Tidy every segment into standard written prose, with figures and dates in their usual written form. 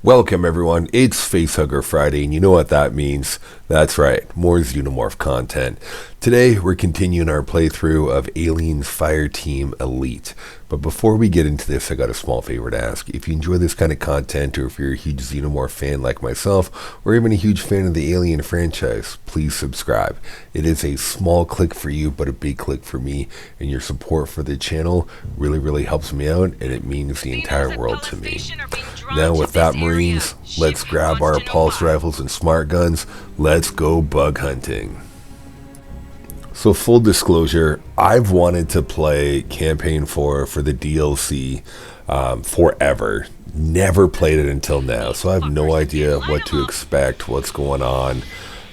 Welcome everyone, it's Facehugger Friday, and you know what that means. That's right, more Xenomorph content. Today we're continuing our playthrough of Alien's Fireteam Elite. But before we get into this, I got a small favor to ask. If you enjoy this kind of content, or if you're a huge Xenomorph fan like myself, or even a huge fan of the Alien franchise, please subscribe. It is a small click for you, but a big click for me, and your support for the channel really helps me out, and it means the entire world to me. Now with that, Marines, let's grab our pulse rifles and smart guns. Let's go bug hunting. So full disclosure, I've wanted to play Campaign 4 for the DLC forever. Never played it until now, so I have no idea what to expect, what's going on.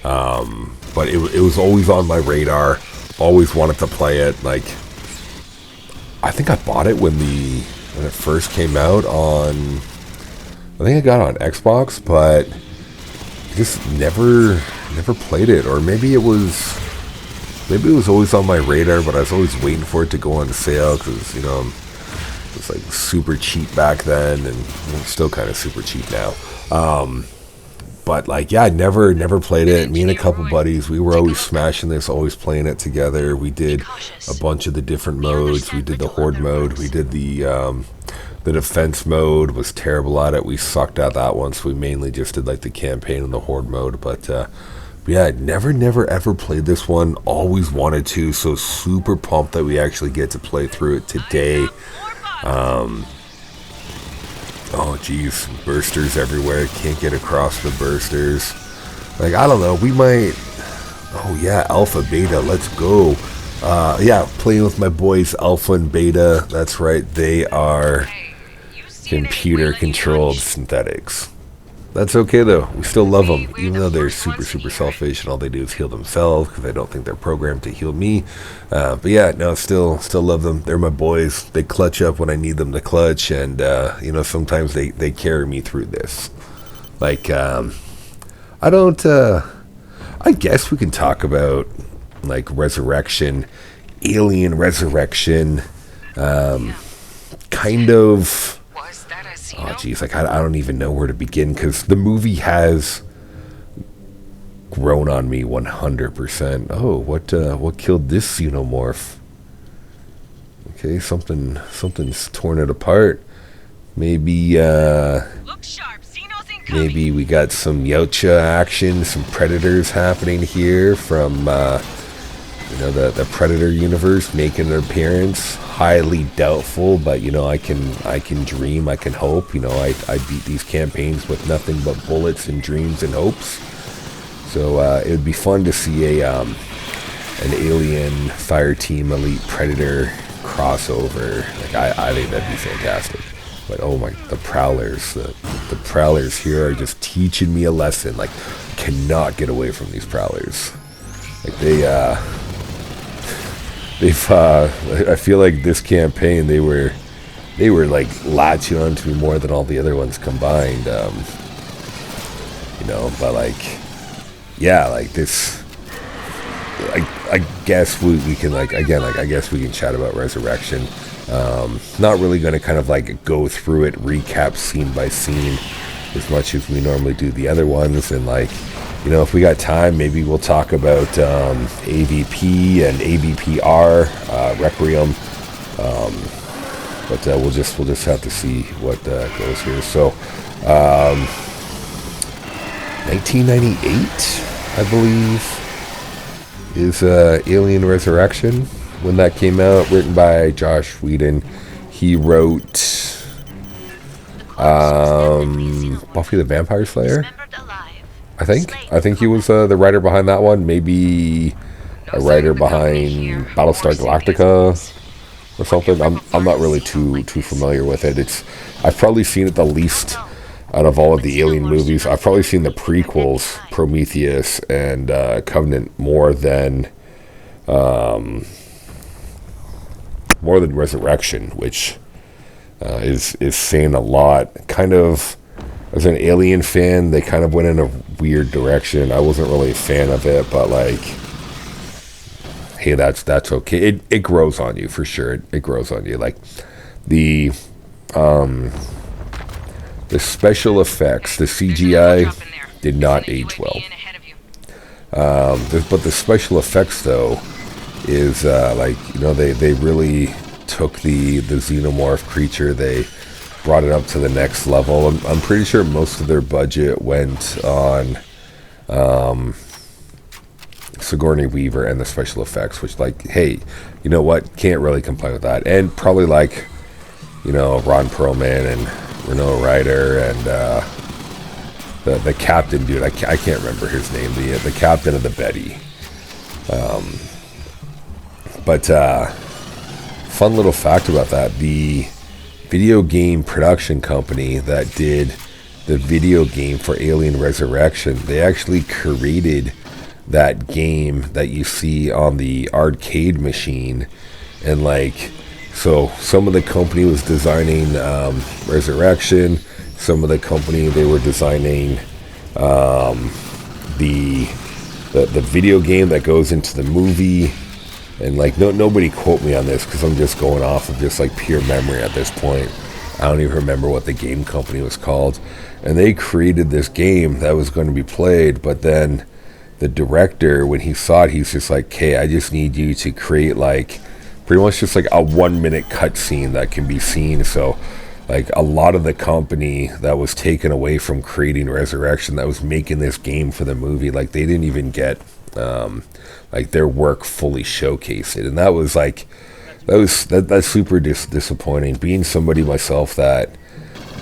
But it was always on my radar. Always wanted to play it. Like, I think I bought it when it first came out on... I think I got it on Xbox, but just never played it. Or maybe it was always on my radar, but I was always waiting for it to go on sale because, you know, it was like super cheap back then, and it's still kind of super cheap now. But like, yeah, I never played it. Me and a couple buddies, we were always smashing this, always playing it together. We did a bunch of the different modes. We did the Horde mode. We did the defense mode. Was terrible at it. We sucked at that one, so we mainly just did like the campaign and the Horde mode. But yeah, never ever played this one. Always wanted to, so super pumped that we actually get to play through it today. Oh geez, bursters everywhere. Can't get across the bursters. Like, I don't know, we might... Oh yeah, Alpha, Beta, let's go. Yeah, playing with my boys Alpha and Beta. That's right, they are computer-controlled synthetics. That's okay though, we still love them, even though they're super selfish and all they do is heal themselves because I don't think they're programmed to heal me. But yeah, no, still love them. They're my boys. They clutch up when I need them to clutch, and you know, sometimes they carry me through this. Like, I guess we can talk about like Resurrection, Alien Resurrection, kind of. Oh geez, like I don't even know where to begin because the movie has grown on me 100%. Oh, what killed this Xenomorph? Okay, something's torn it apart. Maybe maybe we got some Yautja action, some predators happening here from you know, the Predator universe making an appearance. Highly doubtful, but you know, I can dream, I can hope. You know, I beat these campaigns with nothing but bullets and dreams and hopes. So it would be fun to see an Alien Fireteam Elite Predator crossover. Like, I think that'd be fantastic. But oh my, the Prowlers, the Prowlers here are just teaching me a lesson. Like, cannot get away from these Prowlers. Like, I feel like this campaign they were like latching onto me more than all the other ones combined. You know, but like, yeah, like this. I guess we can, like, again, like, I guess we can chat about Resurrection. Not really going to kind of like go through it, recap scene by scene as much as we normally do the other ones, and like, you know, if we got time, maybe we'll talk about AVP and AVPR, Requiem. But we'll just have to see what goes here. So, 1998, I believe, is Alien Resurrection when that came out. Written by Josh Whedon. He wrote Buffy the Vampire Slayer. I think he was the writer behind that one. Maybe a writer behind Battlestar Galactica or something. I'm not really too familiar with it. I've probably seen it the least out of all of the Alien movies. I've probably seen the prequels, Prometheus and Covenant, more than Resurrection, which is saying a lot. Kind of, as an Alien fan, they kind of went in a weird direction. I wasn't really a fan of it, but like, hey, that's okay. It grows on you for sure. It grows on you. Like the the special effects, the CGI did not age well. But the special effects, though, is like, you know, they really took the Xenomorph creature, they brought it up to the next level. I'm pretty sure most of their budget went on Sigourney Weaver and the special effects, which, like, hey, you know what, can't really complain with that. And probably, like, you know, Ron Perlman and Winona Ryder and the captain dude, I can't remember his name, the captain of the Betty. But fun little fact about that, the video game production company that did the video game for Alien Resurrection, they actually created that game that you see on the arcade machine. And, like, so some of the company was designing Resurrection, some of the company, they were designing the video game that goes into the movie. And, like, nobody quote me on this because I'm just going off of just, like, pure memory at this point. I don't even remember what the game company was called. And they created this game that was going to be played, but then the director, when he saw it, he's just like, okay, I just need you to create, like, pretty much just like a 1 minute cutscene that can be seen. So, like, a lot of the company that was taken away from creating Resurrection, that was making this game for the movie, like, they didn't even get like their work fully showcased. And that was like, that's super disappointing. Being somebody myself that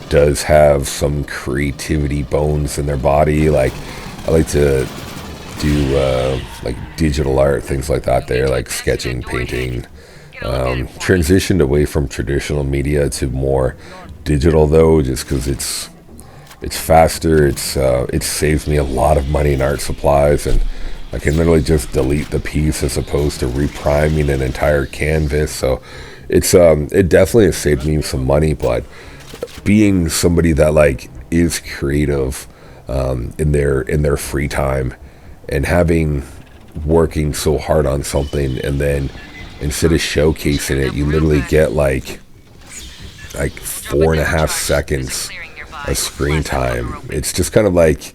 does have some creativity bones in their body, like, I like to do like digital art, things like that there, like sketching, painting. Transitioned away from traditional media to more digital, though, just because it's faster, it saves me a lot of money in art supplies, and I can literally just delete the piece as opposed to repriming an entire canvas. So it definitely has saved me some money. But being somebody that, like, is creative in their free time, and working so hard on something, and then instead of showcasing it, you literally get like 4.5 seconds of screen time. It's just kind of like,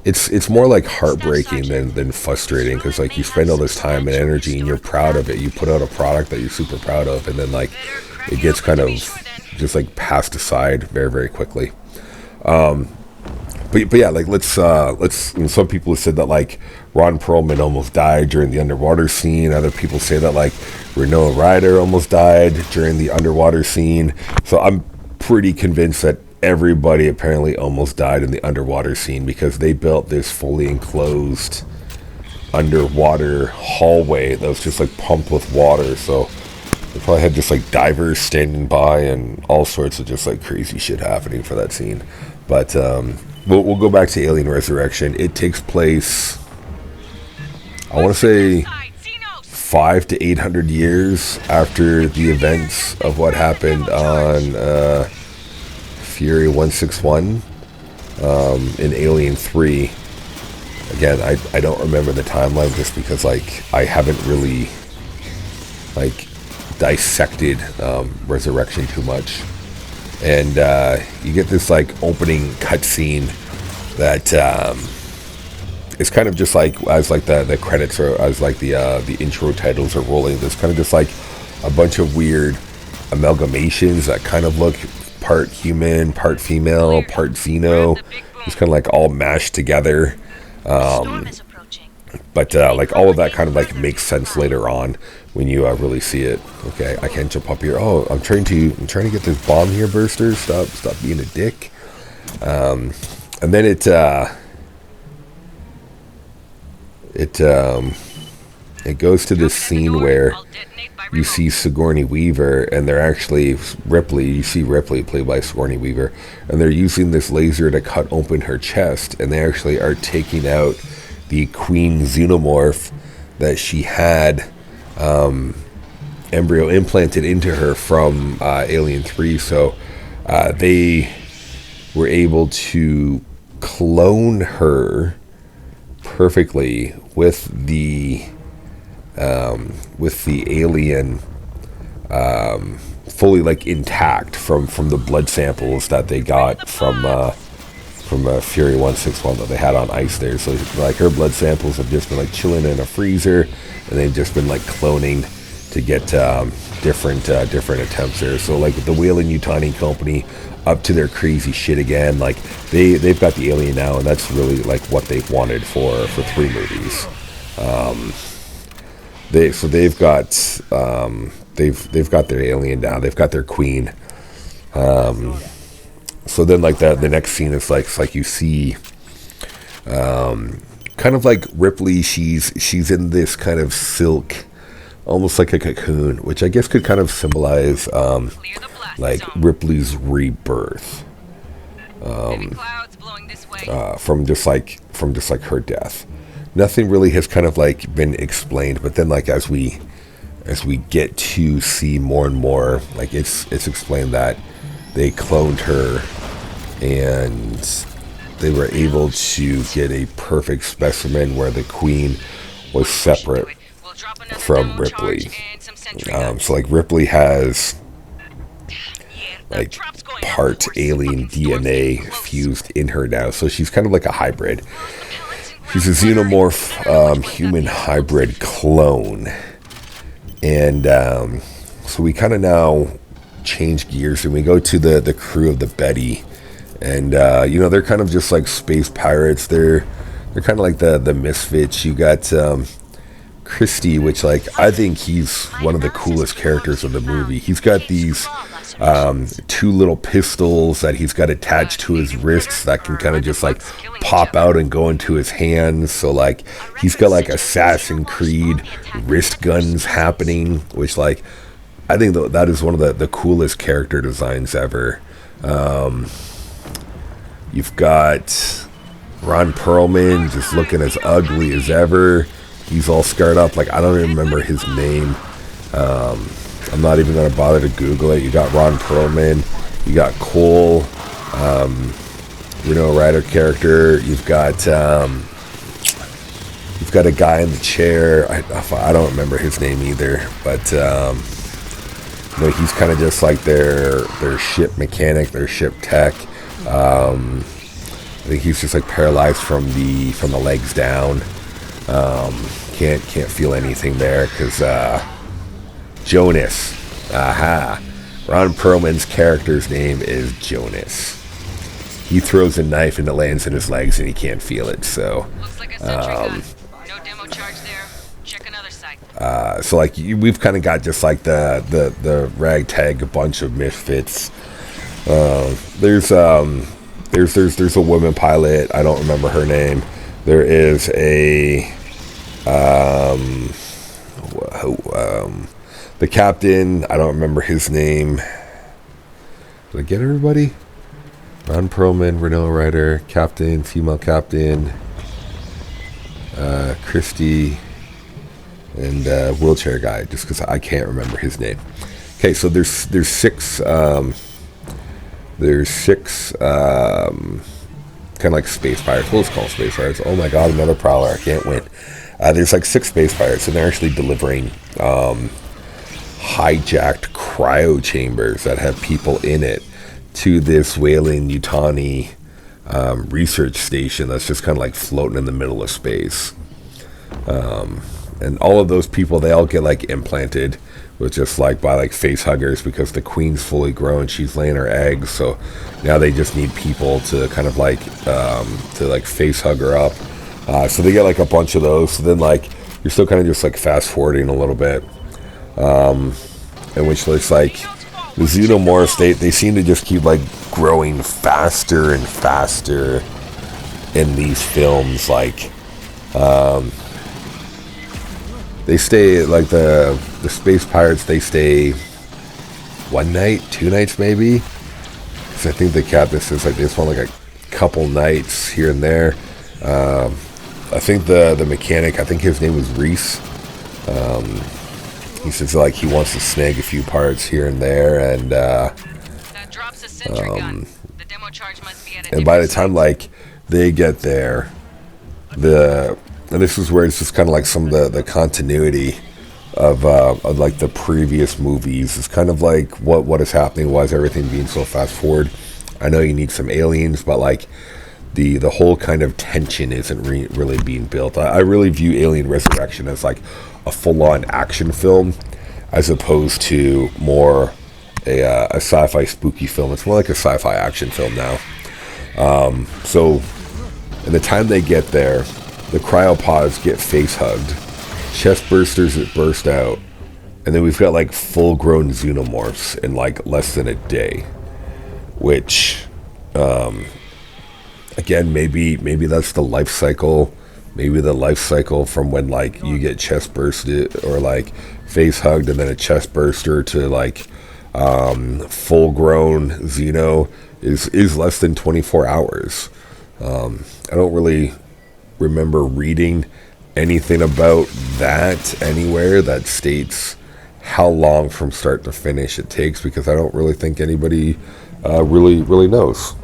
it's more like heartbreaking than frustrating, because, like, you spend all this time and energy and you're proud of it, you put out a product that you're super proud of, and then, like, it gets kind of just, like, passed aside very, very quickly. But yeah, like, let's and some people have said that, like, Ron Perlman almost died during the underwater scene. Other people say that, like, Winona Ryder almost died during the underwater scene. So I'm pretty convinced that everybody apparently almost died in the underwater scene, because they built this fully enclosed underwater hallway that was just, like, pumped with water. So they probably had just, like, divers standing by and all sorts of just, like, crazy shit happening for that scene. But we'll go back to Alien Resurrection. It takes place, I want to say, 500 to 800 years after the events of what happened on Fury 161 in Alien 3. Again, I don't remember the timeline, just because, like, I haven't really, like, dissected Resurrection too much. And you get this, like, opening cutscene that it's kind of just like, as, like, the credits, or as, like, the intro titles are rolling, there's kind of just, like, a bunch of weird amalgamations that kind of look part human, part female, part Xeno, just kind of, like, all mashed together. But like, all of that kind of, like, makes sense later on when you really see it. Okay, I can't jump up here. Oh, I'm trying to get this bomb here, Burster. Stop being a dick. And then it goes to this scene where you see Sigourney Weaver, and they're actually Ripley. You see Ripley, played by Sigourney Weaver, and they're using this laser to cut open her chest, and they actually are taking out the Queen Xenomorph that she had embryo implanted into her from Alien 3. So they were able to clone her perfectly with the alien fully like intact from the blood samples that they got from Fury 161 that they had on ice there. So like her blood samples have just been like chilling in a freezer, and they've just been like cloning to get different attempts there. So like with the Weyland-Yutani company up to their crazy shit again. Like they've got the alien now, and that's really like what they've wanted for 3 movies. They've got their alien now. They've got their queen. So then like the next scene is like you see kind of like Ripley. She's in this kind of silk, almost like a cocoon, which I guess could kind of symbolize like Ripley's rebirth from just like her death. Nothing really has kind of like been explained, but then like as we get to see more and more, like it's explained that they cloned her and they were able to get a perfect specimen where the queen was separate from Ripley. So like Ripley has like part alien DNA fused in her now, so she's kind of like a hybrid. She's a xenomorph human hybrid clone. And so we kind of now change gears and we go to the crew of the Betty. And you know, they're kind of just like space pirates. They're kind of like the misfits. You got Christie, which like I think he's one of the coolest characters of the movie. He's got these 2 little pistols that he's got attached to his wrists that can kind of just like pop out and go into his hands. So like he's got like Assassin's Creed wrist guns happening, which like I think that is one of the coolest character designs ever. You've got Ron Perlman just looking as ugly as ever. He's all scarred up. Like I don't even remember his name. I'm not even going to bother to Google it. You got Ron Perlman. You got Cole, Winona Ryder character. You've got a guy in the chair. I don't remember his name either. But you know, he's kind of just like their ship mechanic, their ship tech. I think he's just like paralyzed from the legs down. Can't feel anything there because Jonas. Aha. Ron Perlman's character's name is Jonas. He throws a knife and it lands in his legs and he can't feel it. So looks like a sentry gun. No demo charge there. Check another site. So like we've kind of got just like the ragtag bunch of misfits. There's a woman pilot. I don't remember her name. There is a the captain. I don't remember his name. Did I get everybody? Ron Perlman, Winona Ryder, captain, female captain, Christie, and wheelchair guy. Just because I can't remember his name. Okay, so there's 6. There's 6 kind of like space pirates. We'll just call them space pirates. Oh my god, another prowler. I can't win. There's like 6 space pirates, and they're actually delivering hijacked cryo chambers that have people in it to this Weyland-Yutani research station that's just kind of like floating in the middle of space. And all of those people, they all get like implanted with just like by like face huggers because the queen's fully grown. She's laying her eggs, so now they just need people to kind of like face hug her up. So they get like a bunch of those. So then like you're still kind of just like fast forwarding a little bit, in which it's like the Xenomorphs, they seem to just keep like growing faster and faster in these films. Like they stay like the space pirates. They stay 1 night, 2 nights maybe. Because I think the captain says like they just want like a couple nights here and there. I think the mechanic, I think his name was Reese. He says like he wants to snag a few parts here and there, and That drops a sentry gun. The demo charge must be at a and by the time like they get there, and this is where it's just kind of like some of the continuity of like the previous movies. It's kind of like what is happening, why is everything being so fast forward. I know you need some aliens, but like the whole kind of tension isn't really being built. I really view Alien Resurrection as like a full-on action film, as opposed to more a sci-fi spooky film. It's more like a sci-fi action film now. So in the time they get there, the cryopods get face hugged, chest bursters that burst out, and then we've got like full-grown xenomorphs in like less than a day, which again, maybe that's the life cycle. Maybe the life cycle from when like you get chest bursted or like face hugged and then a chest burster to like full grown Xeno is less than 24 hours. I don't really remember reading anything about that anywhere that states how long from start to finish it takes, because I don't really think anybody really knows.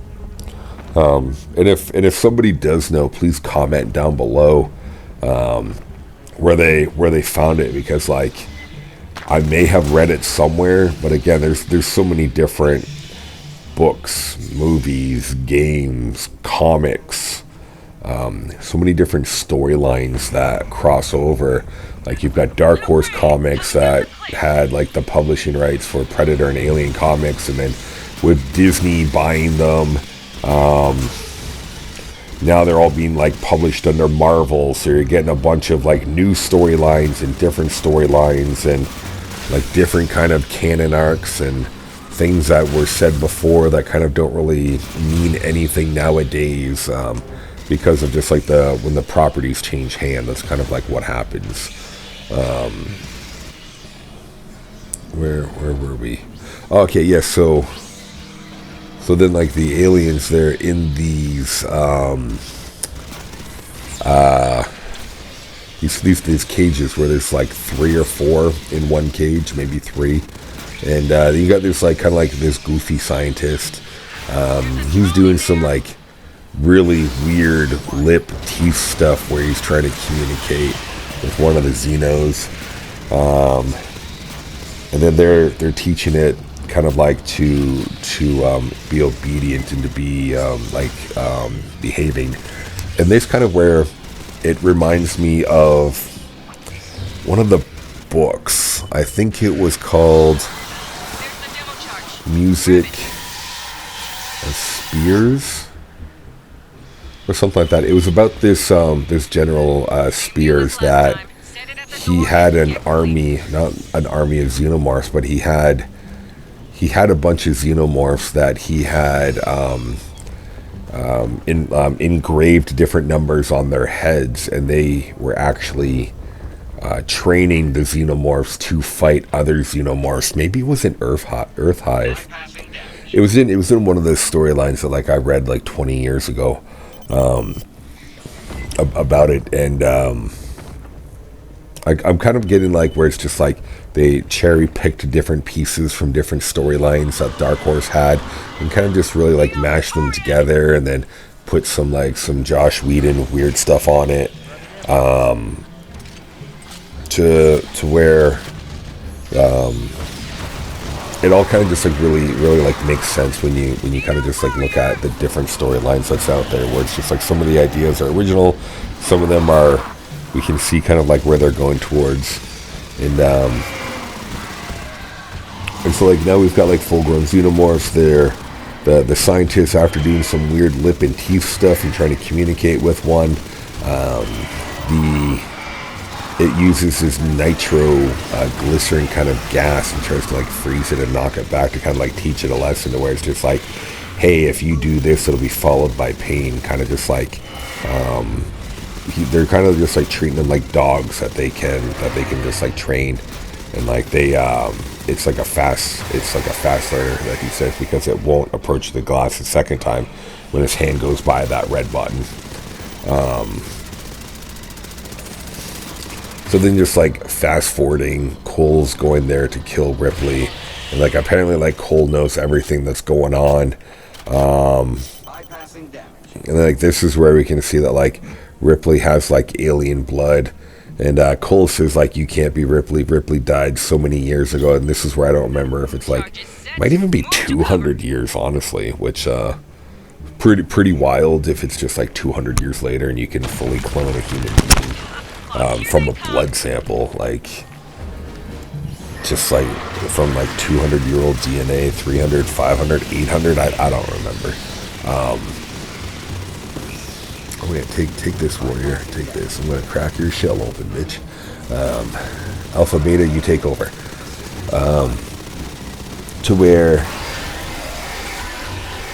And if somebody does know, please comment down below where they found it, because like I may have read it somewhere, but again, there's so many different books, movies, games, comics, so many different storylines that cross over. Like you've got Dark Horse Comics that had like the publishing rights for Predator and Alien comics, and then with Disney buying them, now they're all being like published under Marvel, so you're getting a bunch of like new storylines and different storylines and like different kind of canon arcs and things that were said before that kind of don't really mean anything nowadays, because of just like when the properties change hand. That's kind of like what happens. Where were we? Okay, yes, so then like the aliens, they're in these these cages where there's like 3 or 4 in one cage, maybe 3, and you got this like kind of like this goofy scientist. He's doing some like really weird lip teeth stuff where he's trying to communicate with one of the Xenos, and then they're teaching it kind of like to be obedient and to be behaving. And this kind of where it reminds me of one of the books. I think it was called Music and Spears or something like that. It was about this General Spears that he had an army, not an army of Xenomorphs, but he had a bunch of Xenomorphs that he had engraved different numbers on their heads, and they were actually training the Xenomorphs to fight other Xenomorphs. Maybe it was in Earth Hive. It was in one of those storylines that like I read like 20 years ago about it, and I'm kind of getting like where it's just like they cherry picked different pieces from different storylines that Dark Horse had and kind of just really like mashed them together and then put some Josh Whedon weird stuff on it, to where it all kind of just like really like makes sense when you kind of just like look at the different storylines that's out there, where it's just like some of the ideas are original, some of them are, we can see kind of like where they're going towards, and so like now we've got like full-grown Xenomorphs there. The scientists, after doing some weird lip and teeth stuff and trying to communicate with one, it uses this nitroglycerin kind of gas and tries to like freeze it and knock it back to kind of like teach it a lesson, to where it's just like, hey, if you do this, it'll be followed by pain. Kind of just like they're kind of just like treating them like dogs that they can just like train, and like they it's like a fast learner that he says, because it won't approach the glass the second time when his hand goes by that red button. So then just like fast forwarding, Cole's going there to kill Ripley, and like apparently like Cole knows everything that's going on, and like this is where we can see that like Ripley has like alien blood, And Cole says, like, you can't be Ripley. Ripley died so many years ago. And this is where I don't remember if it's like, might even be 200 years, honestly, which pretty wild if it's just like 200 years later and you can fully clone a human being from a blood sample, like just like from like 200-year-old DNA, 300, 500, 800, I don't remember. Oh yeah, take this, warrior, take this. I'm gonna crack your shell open, bitch. Alpha Beta, you take over. To where,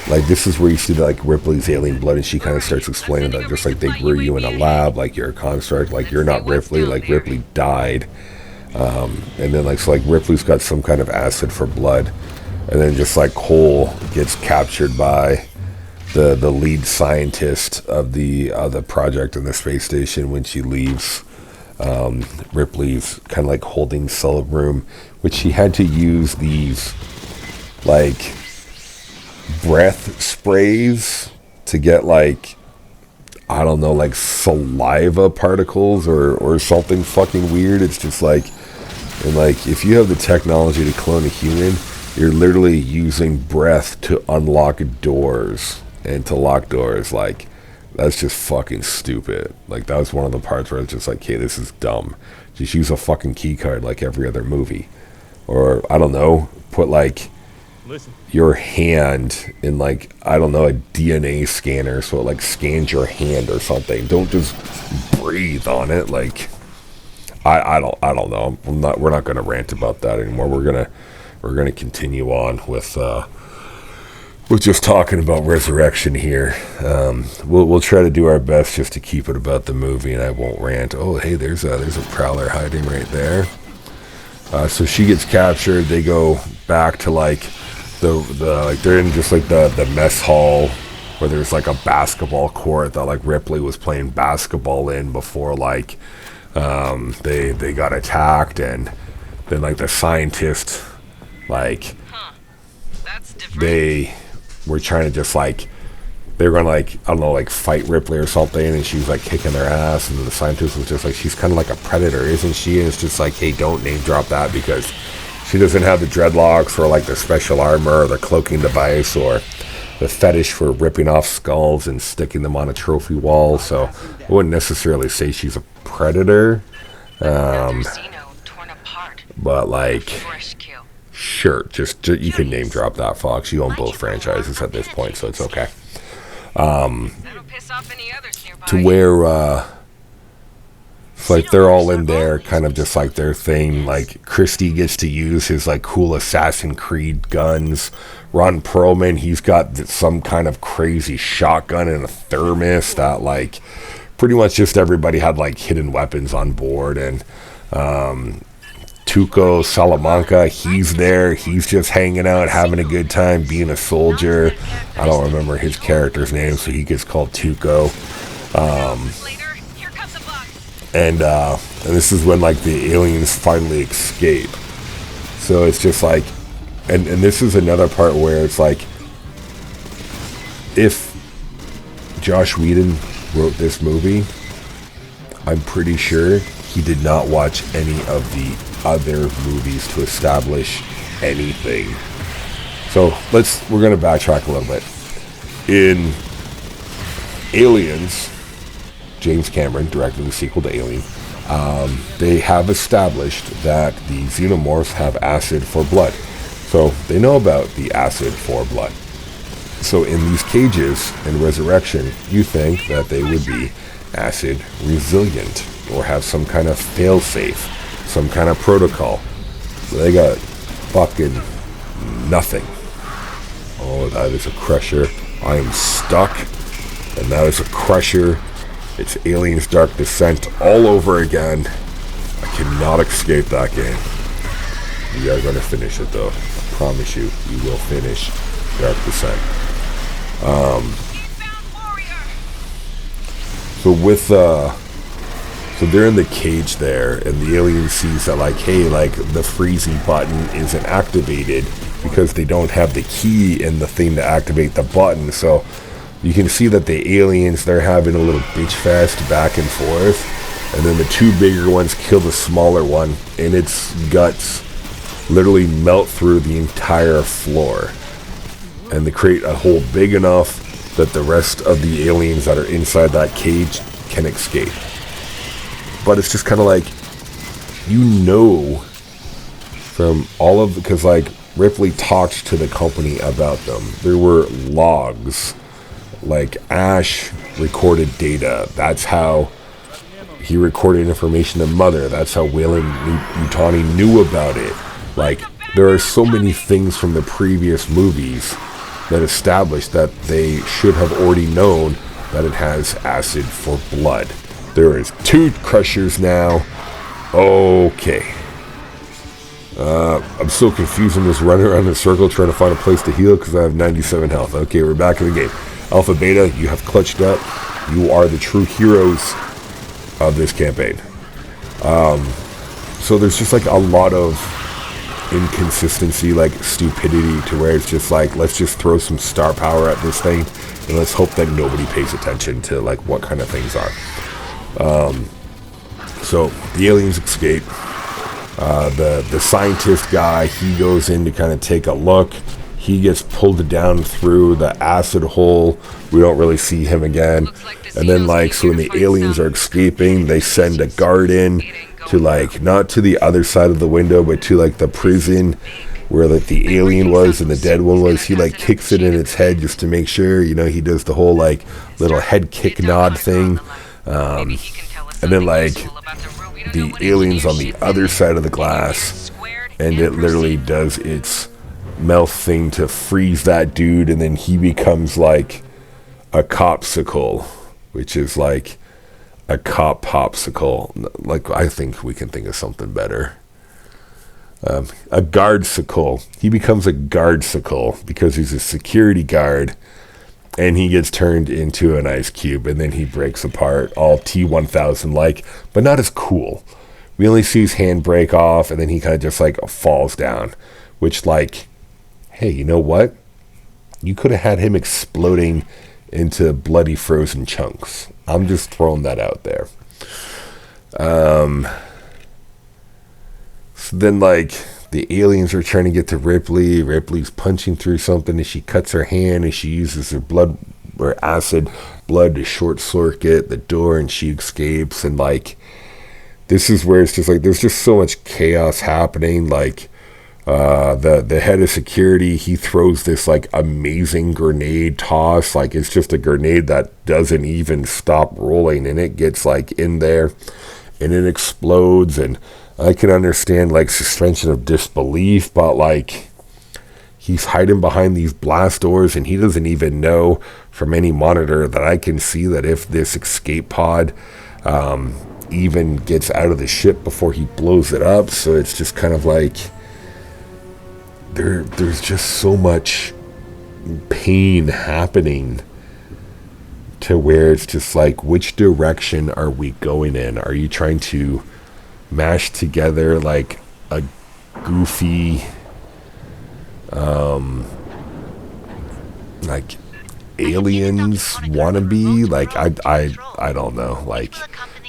like, this is where you see like Ripley's alien blood, and she kind of starts explaining that just like they grew you in a lab, like you're a construct, like you're not Ripley, like Ripley died. And then like, so like Ripley's got some kind of acid for blood, and then just like Cole gets captured by the lead scientist of the project in the space station when she leaves. Ripley's kind of like holding cell room, which she had to use these like breath sprays to get like, I don't know, like saliva particles or something fucking weird. It's just like, and like if you have the technology to clone a human, you're literally using breath to unlock doors and to lock doors. Like, that's just fucking stupid. Like, that was one of the parts where I was just like, hey, this is dumb. Just use a fucking key card like every other movie. Or, I don't know, put like your hand in like, I don't know, a DNA scanner so it like scans your hand or something. Don't just breathe on it. Like, I don't know. We're not gonna rant about that anymore. We're gonna continue on with just talking about Resurrection here. We'll try to do our best just to keep it about the movie, and I won't rant. Oh, hey, there's a prowler hiding right there. So she gets captured. They go back to like the like they're in just like the mess hall where there's like a basketball court that like Ripley was playing basketball in before like they got attacked, and then like the scientist like they were trying to just like, they were gonna like, I don't know, like fight Ripley or something, and she was like kicking their ass, and then the scientist was just like, she's kind of like a predator, isn't she? And it's just like, hey, don't name drop that, because she doesn't have the dreadlocks or like the special armor or the cloaking device or the fetish for ripping off skulls and sticking them on a trophy wall. So I wouldn't necessarily say she's a predator, but like, sure, just you can name drop that, Fox. You own both franchises at this point, so it's okay. To where it's like they're all in there, kind of just like their thing. Like Christie gets to use his like cool Assassin's Creed guns. Ron Perlman, he's got some kind of crazy shotgun and a thermos that like pretty much just everybody had like hidden weapons on board. And Tuco Salamanca, he's there. He's just hanging out, having a good time, being a soldier. I don't remember his character's name, so he gets called Tuco. And this is when like the aliens finally escape. So it's just like, and this is another part where it's like, if Josh Whedon wrote this movie, I'm pretty sure he did not watch any of the other movies to establish anything. So we're gonna backtrack a little bit. In Aliens, James Cameron directed the sequel to Alien. They have established that the Xenomorphs have acid for blood. So they know about the acid for blood. So in these cages in Resurrection, you think that they would be acid resilient or have some kind of fail-safe, some kind of protocol. So they got fucking nothing. Oh, that is a crusher. I am stuck. And that is a crusher. It's Aliens Dark Descent all over again. I cannot escape that game. You guys are going to finish it though. I promise you, you will finish Dark Descent. So they're in the cage there, and the alien sees that like, hey, like the freezing button isn't activated because they don't have the key and the thing to activate the button. So you can see that the aliens, they're having a little bitch fest back and forth, and then the two bigger ones kill the smaller one, and its guts literally melt through the entire floor, and they create a hole big enough that the rest of the aliens that are inside that cage can escape. But it's just kind of like, you know, from all of, because like Ripley talked to the company about them. There were logs, like Ash recorded data. That's how he recorded information to Mother. That's how Weyland-Yutani knew about it. Like, there are so many things from the previous movies that established that they should have already known that it has acid for blood. There is 2 crushers now. Okay. I'm so confused. I'm just running around in a circle trying to find a place to heal because I have 97 health. Okay, we're back in the game. Alpha, Beta, you have clutched up. You are the true heroes of this campaign. So there's just like a lot of inconsistency, like stupidity, to where it's just like, let's just throw some star power at this thing and let's hope that nobody pays attention to like what kind of things are. So the aliens escape. The scientist guy, he goes in to kind of take a look. He gets pulled down through the acid hole. We don't really see him again. And then like, so when the aliens are escaping, they send a guard in to like, not to the other side of the window, but to like the prison where like the alien was and the dead one was. He like kicks it in its head just to make sure, you know, he does the whole like little head kick nod thing. And then like the aliens on the other side of the glass, and it literally does its mouth thing to freeze that dude, and then he becomes like a copsicle, which is like a cop popsicle. Like, I think we can think of something better. A guardsicle. He becomes a guardsicle because he's a security guard, and he gets turned into an ice cube, and then he breaks apart, all T-1000 like, but not as cool. We only see his hand break off, and then he kind of just like falls down, which like, hey, you know what? You could have had him exploding into bloody frozen chunks. I'm just throwing that out there. So then like the aliens are trying to get to Ripley. Ripley's punching through something, and she cuts her hand, and she uses her blood or acid blood to short circuit the door, and she escapes. And like, this is where it's just like, there's just so much chaos happening. Like, the head of security, he throws this like amazing grenade toss. Like, it's just a grenade that doesn't even stop rolling, and it gets like in there and it explodes. And I can understand like suspension of disbelief, but like, he's hiding behind these blast doors, and he doesn't even know from any monitor that I can see that if this escape pod even gets out of the ship before he blows it up. So it's just kind of like, there's just so much pain happening to where it's just like, which direction are we going in? Are you trying to mash together like a goofy like aliens wannabe? Like, I don't know. Like,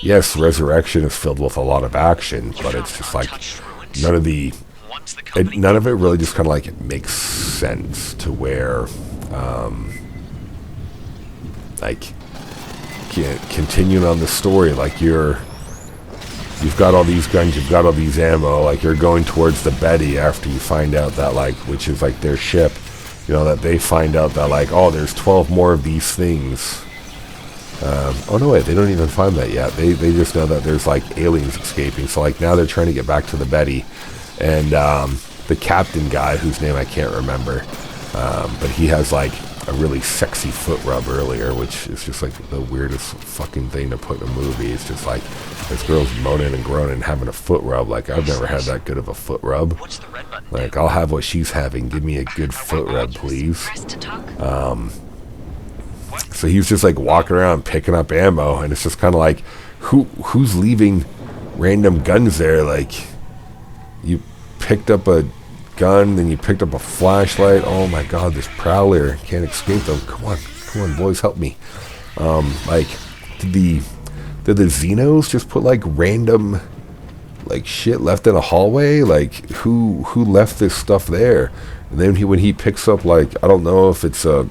yes, Resurrection is filled with a lot of action, but it's just like none of it really just kind of like, it makes sense to where like, continuing on the story, like you've got all these guns, you've got all these ammo, like you're going towards the Betty after you find out that like, which is like their ship, you know, that they find out that like, oh, there's 12 more of these things. Oh no, wait, they don't even find that yet. They just know that there's like aliens escaping. So like, now they're trying to get back to the Betty, and the captain guy, whose name I can't remember, but he has like a really sexy foot rub earlier, which is just like the weirdest fucking thing to put in a movie. It's just like, this girl's moaning and groaning and having a foot rub. Like, I've never had that good of a foot rub. Like, I'll have what she's having. Give me a good foot rub, please. So he's just like walking around picking up ammo, and it's just kind of like, who's leaving random guns there? Like, you picked up a gun, then you picked up a flashlight. Oh my god, this prowler can't escape them. Come on boys, help me. Like, the did the Xenos just put like random like shit left in a hallway? Like who left this stuff there? And then when he picks up, like, I don't know if it's a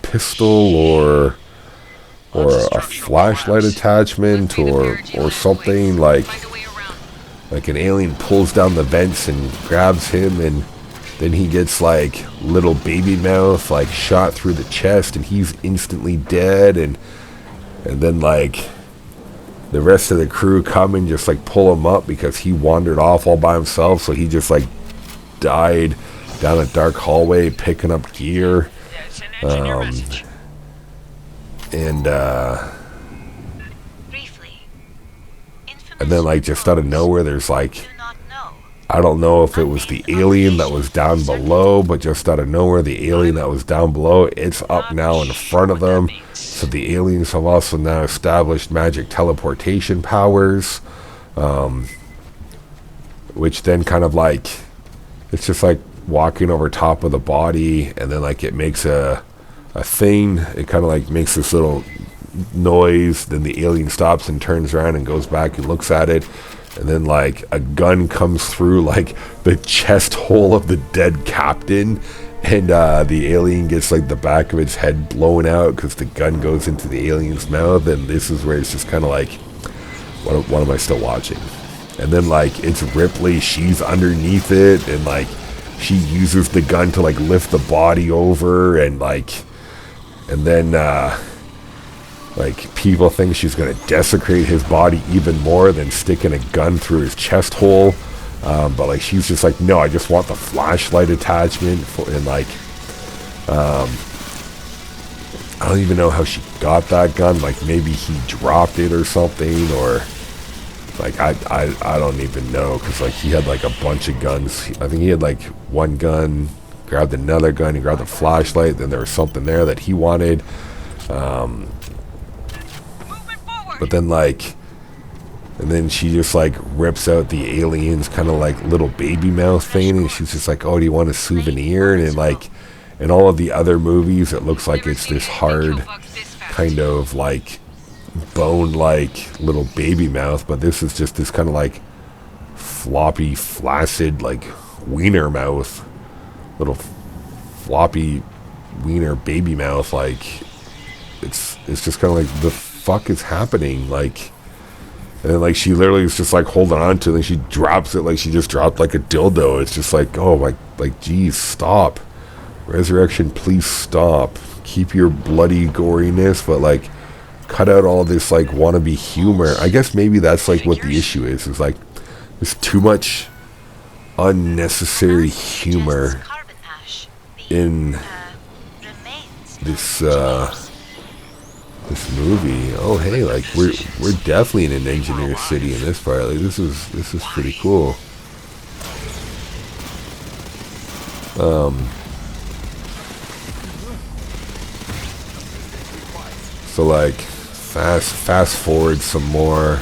pistol or a flashlight attachment or something, like an alien pulls down the vents and grabs him, and then he gets like little baby mouth like shot through the chest and he's instantly dead, and then like the rest of the crew come and just like pull him up because he wandered off all by himself, so he just like died down a dark hallway picking up gear. And then like just out of nowhere there's like, I don't know if it was the alien that was down below, but just out of nowhere the alien that was down below, it's up now in front of them. So the aliens have also now established magic teleportation powers, which then kind of like, it's just like walking over top of the body, and then like it makes a thing, it kind of like makes this little noise, then the alien stops and turns around and goes back and looks at it, and then like a gun comes through like the chest hole of the dead captain, and the alien gets like the back of its head blown out because the gun goes into the alien's mouth. And this is where it's just kind of like, what am I still watching? And then like it's Ripley, she's underneath it, and like she uses the gun to like lift the body over, and then like people think she's gonna desecrate his body even more than sticking a gun through his chest hole, but like she's just like, no, I just want the flashlight attachment and like I don't even know how she got that gun, like maybe he dropped it or something, or like I don't even know, because like he had like a bunch of guns. I think he had like one gun, grabbed another gun, he grabbed a flashlight, then there was something there that he wanted, but then like, and then she just like rips out the alien's kind of like little baby mouth thing, and she's just like, oh, do you want a souvenir? And like in all of the other movies it looks like it's this hard kind of like bone like little baby mouth, but this is just this kind of like floppy flaccid like wiener mouth, little floppy wiener baby mouth. Like it's just kind of like, the fuck is happening? Like, and then like she literally is just like holding on to it, and she drops it like she just dropped like a dildo. It's just like, oh my, like geez, stop, Resurrection, please stop, keep your bloody goriness, but like cut out all this like wannabe humor. I guess maybe that's like what the issue is like there's too much unnecessary humor in this this movie. Oh hey, like we're definitely in an engineer city in this part. Like this is pretty cool. So like fast forward some more.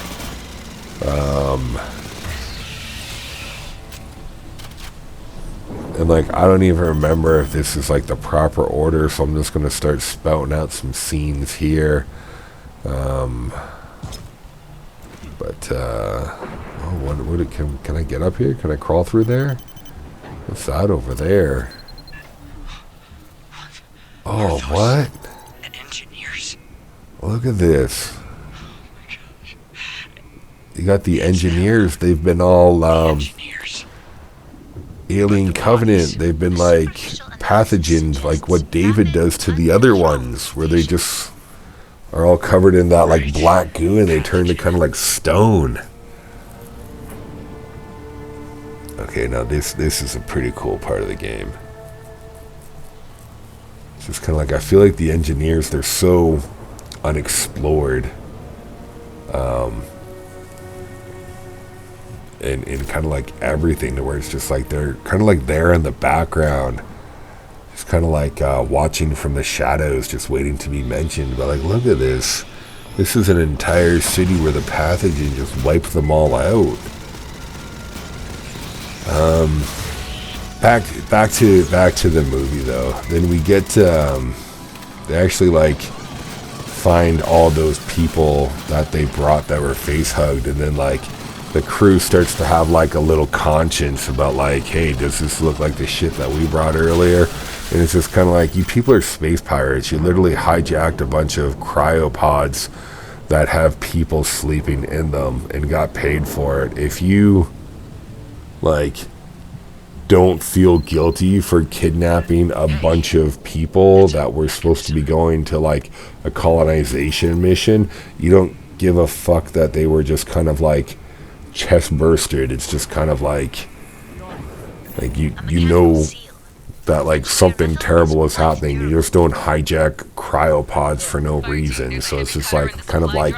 And like I don't even remember if this is like the proper order, so I'm just gonna start spouting out some scenes here. Oh, can I get up here? Can I crawl through there? What's that over there? Oh, what? Engineers. Look at this. You got the engineers. They've been all Alien Covenant. They've been like pathogens, like what David does to the other ones, where they just are all covered in that like black goo and they turn to kind of like stone. Okay, now this is a pretty cool part of the game. It's just kind of like, I feel like the engineers, they're so unexplored, and kind of like everything, to where it's just like they're kind of like there in the background, just kind of like watching from the shadows, just waiting to be mentioned. But like, look at this. This is an entire city where the pathogen just wiped them all out. Back to the movie though. Then we get they actually like find all those people that they brought that were face hugged, and then like the crew starts to have like a little conscience about like, hey, does this look like the shit that we brought earlier? And it's just kind of like, you people are space pirates. You literally hijacked a bunch of cryopods that have people sleeping in them and got paid for it. If you like don't feel guilty for kidnapping a bunch of people that were supposed to be going to like a colonization mission, you don't give a fuck that they were just kind of like chest bursted. It's just kind of like you know that like something terrible is happening. You just don't hijack cryopods for no reason. So it's just like kind of like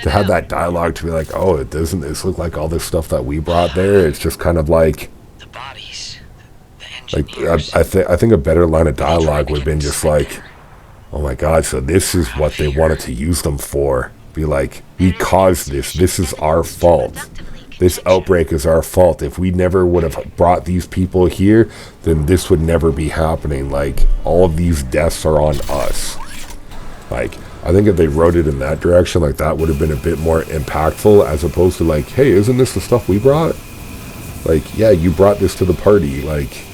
to have that dialogue to be like, oh, it doesn't this look like all this stuff that we brought there? It's just kind of like The bodies. like I think a better line of dialogue would have been just like, oh my god, so this is what they wanted to use them for. Be like, we caused this. This is our fault. This outbreak is our fault. If we never would have brought these people here, then this would never be happening. Like, all of these deaths are on us. Like, I think if they wrote it in that direction, like, that would have been a bit more impactful, as opposed to like, hey, isn't this the stuff we brought? Like, yeah, you brought this to the party. Like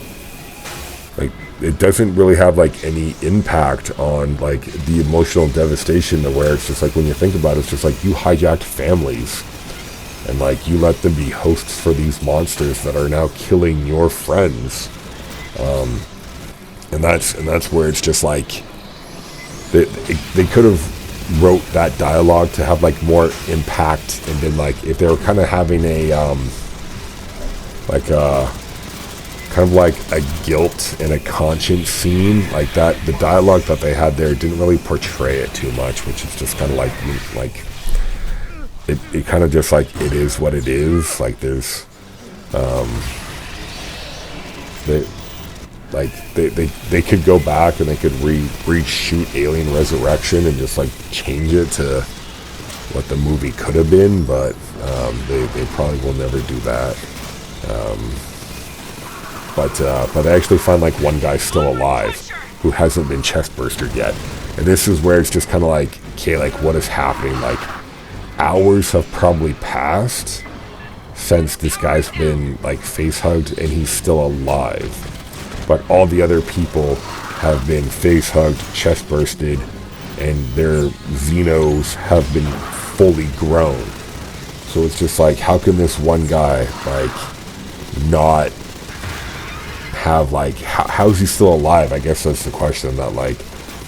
it doesn't really have like any impact on like the emotional devastation, to where it's just like, when you think about it, it's just like you hijacked families and like you let them be hosts for these monsters that are now killing your friends. And that's where it's just like they could have wrote that dialogue to have like more impact, and then like if they were kind of having a kind of like a guilt and a conscience scene like that, the dialogue that they had there didn't really portray it too much, which is just kind of like it kind of just like, it is what it is. Like there's they could go back and they could reshoot Alien Resurrection and just like change it to what the movie could have been, but they probably will never do that. But they actually find like one guy still alive who hasn't been chest bursted yet. And this is where it's just kind of like, okay, like what is happening? Like hours have probably passed since this guy's been like face hugged and he's still alive. But all the other people have been face hugged, chest bursted, and their Xenos have been fully grown. So it's just like, how can this one guy like not have like, how's he still alive? I guess that's the question that like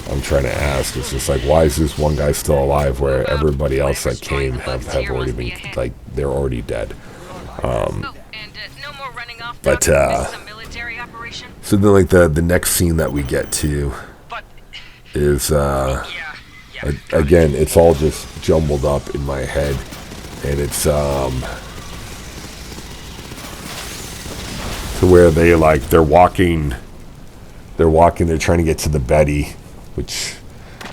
I'm trying to ask. It's just like, why is this one guy still alive where everybody else that came have already been like, they're already dead. But so then like the next scene that we get to is again, it's all just jumbled up in my head, and it's to where they like they're walking, they're trying to get to the Betty,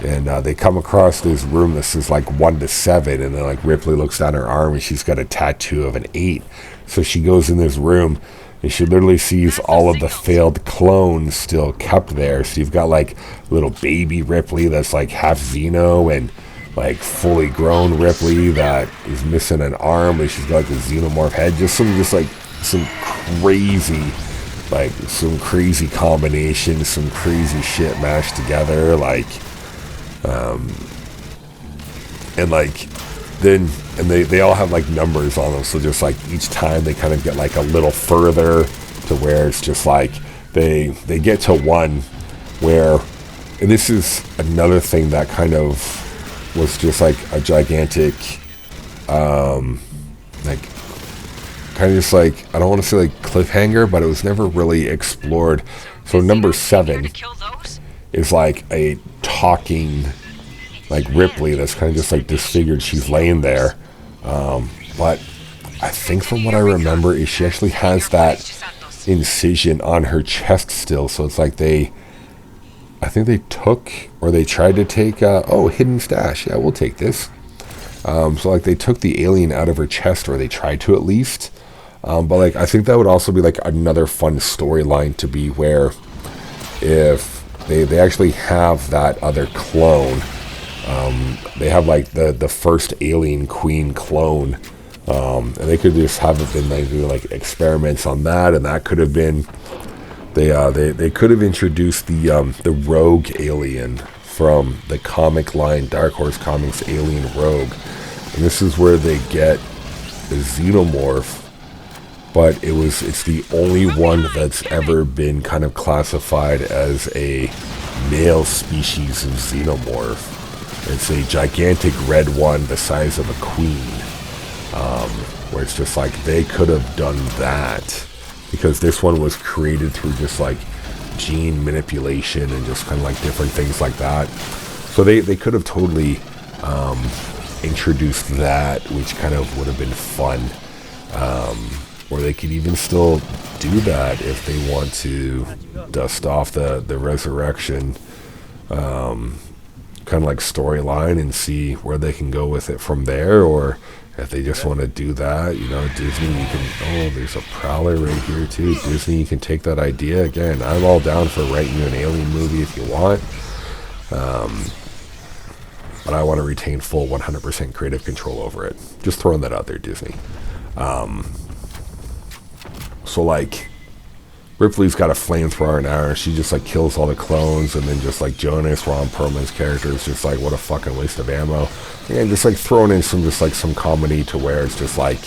and they come across this room that says like 1 to 7, and then like Ripley looks down her arm and she's got a tattoo of an 8. So she goes in this room and she literally sees all of the failed clones still kept there. So you've got like little baby Ripley that's like half Xeno, and like fully grown Ripley that is missing an arm, and she's got like a Xenomorph head. Some crazy combinations, some crazy shit mashed together, like and like then they all have like numbers on them, so just like each time they kind of get like a little further, to where it's just like they get to 1 where, and this is another thing that kind of was just like a gigantic like kind of just like, I don't want to say like cliffhanger, but it was never really explored. So number 7 is like a talking like Ripley that's kind of just like disfigured. She's laying there, but I think from what I remember is she actually has that incision on her chest still. So it's like I think they took, or they tried to take hidden stash, yeah, we'll take this. So like they took the alien out of her chest, or they tried to at least. But like I think that would also be like another fun storyline to be, where if they actually have that other clone, They have like the first alien queen clone, and they could just have it been like do like experiments on that, and that could have been they could have introduced the rogue alien from the comic line Dark Horse Comics Alien Rogue, and this is where they get the Xenomorph. But it's the only one that's ever been kind of classified as a male species of Xenomorph. It's a gigantic red one the size of a queen, where it's just like they could have done that because this one was created through just like gene manipulation and just kind of like different things like that. So they could have totally introduced that, which kind of would have been fun. Or they could even still do that if they want to dust off the resurrection kind of like storyline and see where they can go with it from there. Or if they just want to do that, you know, Disney, you can, oh, there's a Prowler right here too. Disney, you can take that idea. Again, I'm all down for writing you an alien movie if you want. But I want to retain full 100% creative control over it. Just throwing that out there, Disney. So like Ripley's got a flamethrower now, and she just like kills all the clones, and then just like Jonas, Ron Perlman's character, is just like, what a fucking waste of ammo. And just like throwing in some comedy to where it's just like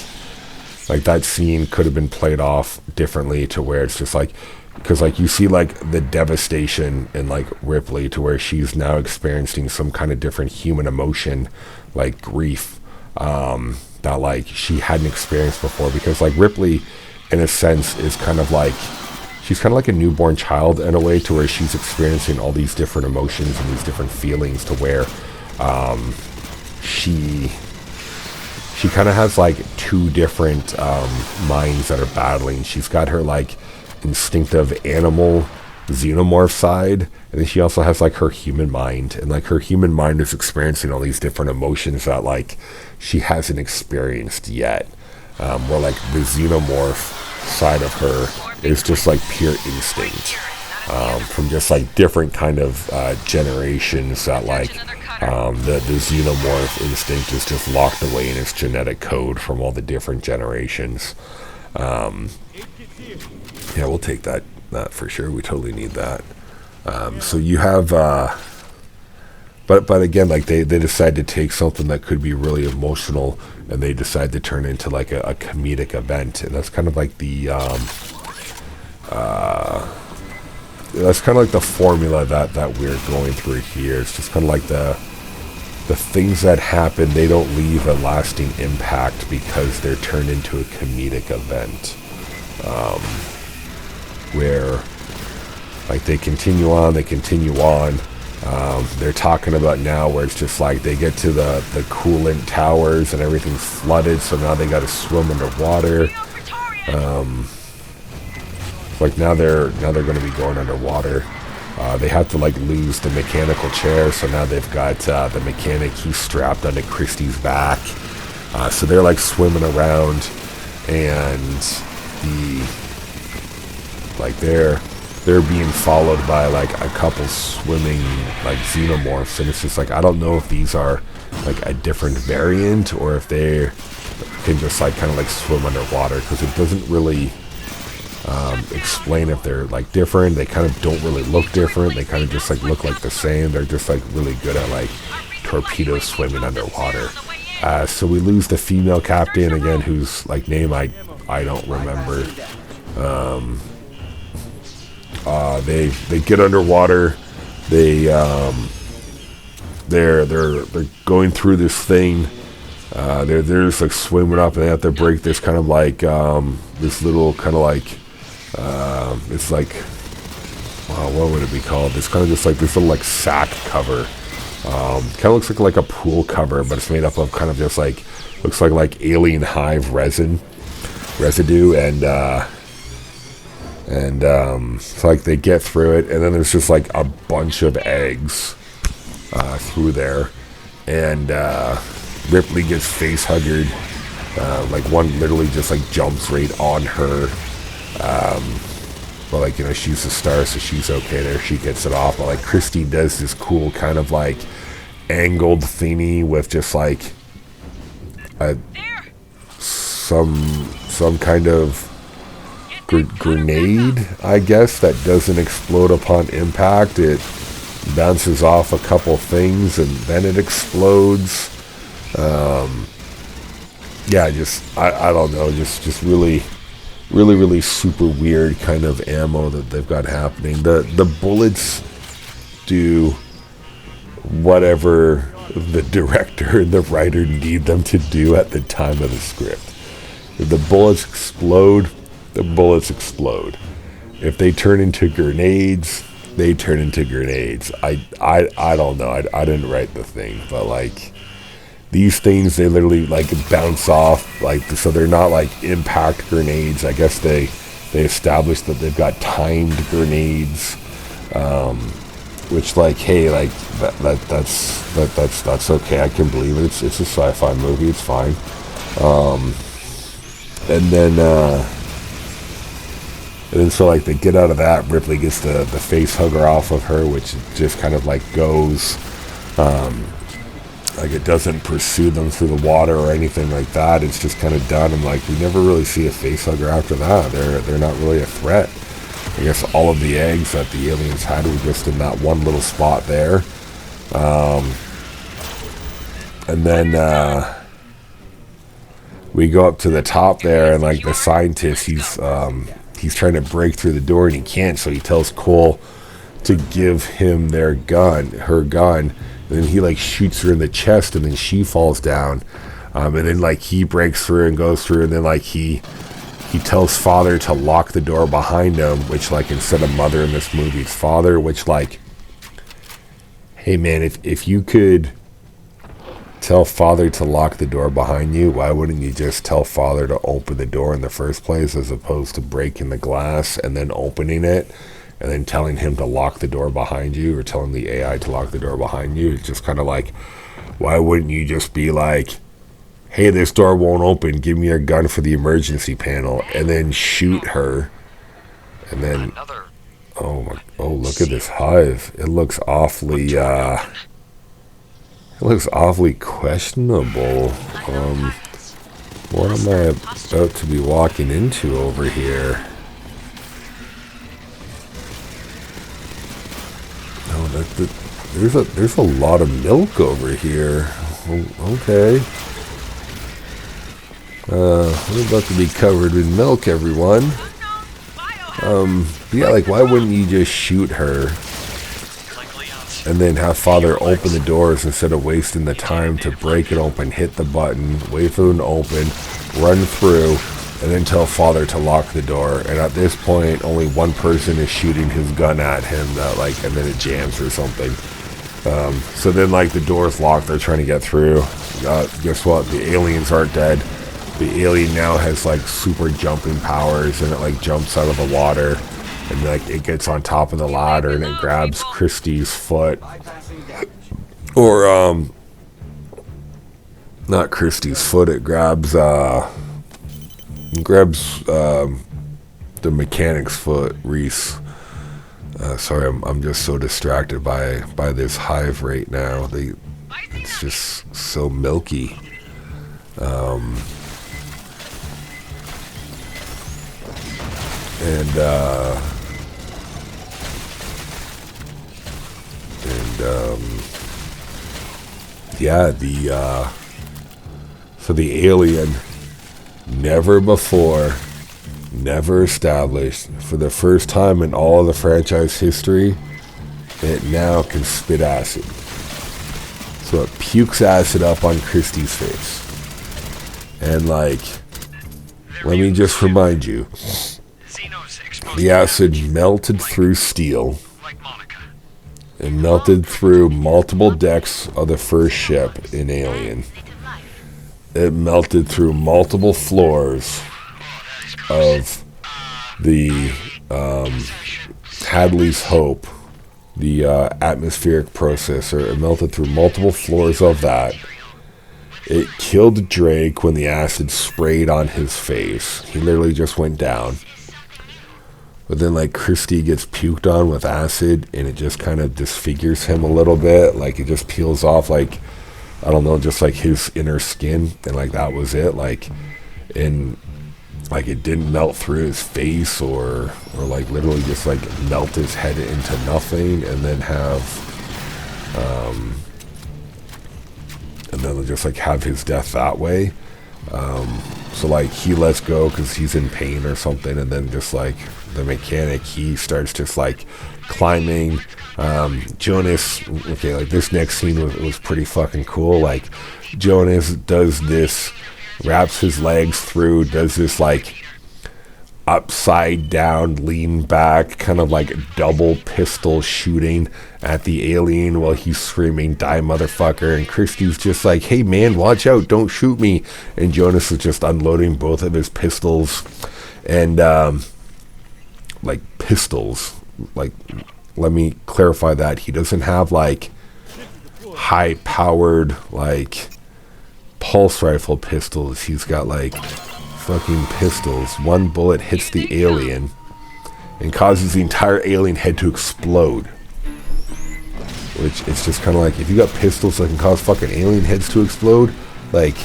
that scene could have been played off differently to where it's just like, because like you see like the devastation in like Ripley to where she's now experiencing some kind of different human emotion, like grief, that like she hadn't experienced before. Because like Ripley, in a sense, is kind of like, she's kind of like a newborn child in a way, to where she's experiencing all these different emotions and these different feelings, to where she kind of has like two different minds that are battling. She's got her like instinctive animal xenomorph side, and then she also has like her human mind, and like her human mind is experiencing all these different emotions that like she hasn't experienced yet. Where like the xenomorph side of her is just like pure instinct, from just like different kind of generations that like the xenomorph instinct is just locked away in its genetic code from all the different generations. Yeah, we'll take that for sure. We totally need that. So you have but again, like they decide to take something that could be really emotional, and they decide to turn into like a comedic event, and that's kind of like the that's kind of like the formula that we're going through here. It's just kind of like the things that happen, they don't leave a lasting impact because they're turned into a comedic event, where like they continue on. They're talking about now where it's just like they get to the coolant towers and everything's flooded, so now they got to swim underwater. Like now they're going to be going underwater. They have to like lose the mechanical chair, so now they've got the mechanic. He's strapped onto Christie's back, so they're like swimming around, and they're being followed by like a couple swimming like xenomorphs, and it's just like I don't know if these are like a different variant or if they can just like kind of like swim underwater, because it doesn't really explain if they're like different. They kind of don't really look different. They kind of just like look like the same. They're just like really good at like torpedo swimming underwater. So we lose the female captain again, whose like name I don't remember. They get underwater. They're going through this thing. They're just like swimming up, and they have to break this kind of like this little kind of like it's like, wow, what would it be called? It's kind of just like this little like sack cover. Kind of looks like a pool cover, but it's made up of kind of just like, looks like alien hive residue, and so like they get through it, and then there's just like a bunch of eggs through there, and Ripley gets face huggered. Like one literally just like jumps right on her, but like, you know, she's a star, so she's okay there. She gets it off, but like Christy does this cool kind of like angled thingy with just like some kind of grenade, I guess, that doesn't explode upon impact. It bounces off a couple things and then it explodes. Yeah, just I don't know, just really super weird kind of ammo that they've got happening. The bullets do whatever the director and the writer need them to do at the time of the script. If the bullets explode, the bullets explode. If they turn into grenades, they turn into grenades. I don't know. I didn't write the thing, but like these things, they literally like bounce off, like, so they're not like impact grenades. I guess they established that they've got timed grenades, which, like, hey, like that's okay. I can believe it. It's a sci-fi movie. It's fine. And then so like they get out of that, Ripley gets the face hugger off of her, which just kind of like goes, like it doesn't pursue them through the water or anything like that. It's just kind of done, and like we never really see a face hugger after that. They're not really a threat. I guess all of the eggs that the aliens had were just in that one little spot there. And then we go up to the top there, and like the scientist, he's trying to break through the door and he can't, so he tells Cole to give him her gun, and then he like shoots her in the chest, and then she falls down, and then like he breaks through and goes through, and then like he tells Father to lock the door behind him, which, like, instead of Mother in this movie, it's Father, which, like, hey man, if you could tell Father to lock the door behind you, why wouldn't you just tell Father to open the door in the first place, as opposed to breaking the glass and then opening it and then telling him to lock the door behind you, or telling the AI to lock the door behind you? It's just kind of like, why wouldn't you just be like, hey, this door won't open, give me your gun for the emergency panel, and then shoot her, and then oh look at this hive. It looks awfully questionable. What am I about to be walking into over here? No, there's a lot of milk over here. Okay. We're about to be covered in milk, everyone. Yeah, like, why wouldn't you just shoot her and then have Father open the doors instead of wasting the time to break it open, hit the button, wait for them to open, run through, and then tell Father to lock the door? And at this point, only one person is shooting his gun at him, and then it jams or something. So then, like, the door's locked, they're trying to get through. Guess what? The aliens aren't dead. The alien now has, like, super jumping powers, and it, like, jumps out of the water, and, like, it gets on top of the ladder, and it grabs Christie's foot. Or, not Christie's foot, it grabs the mechanic's foot, Reese. Sorry, I'm just so distracted by this hive right now. It's just so milky. Yeah, so the alien, never before, never established, for the first time in all of the franchise history, it now can spit acid. So it pukes acid up on Christie's face. And, like, let me just remind you, the acid melted through steel. It melted through multiple decks of the first ship in Alien. It melted through multiple floors of the Hadley's Hope, the atmospheric processor. It melted through multiple floors of that. It killed Drake when the acid sprayed on his face. He literally just went down. But then like Christy gets puked on with acid, and it just kind of disfigures him a little bit. Like it just peels off, like, I don't know, just like his inner skin, and like that was it. Like, and like it didn't melt through his face, or like literally just like melt his head into nothing, and then just like have his death that way. So like he lets go because he's in pain or something, and then just like the mechanic, he starts just like climbing. Jonas, okay, like this next scene was pretty fucking cool. Like Jonas does this, wraps his legs through, does this like upside down lean back kind of like double pistol shooting at the alien while he's screaming die motherfucker, and Christy's just like, hey man, watch out, don't shoot me, and Jonas is just unloading both of his pistols. And like pistols, like, let me clarify that he doesn't have like high powered like pulse rifle pistols. He's got like fucking pistols. One bullet hits the alien and causes the entire alien head to explode, which it's just kind of like, if you got pistols that can cause fucking alien heads to explode, like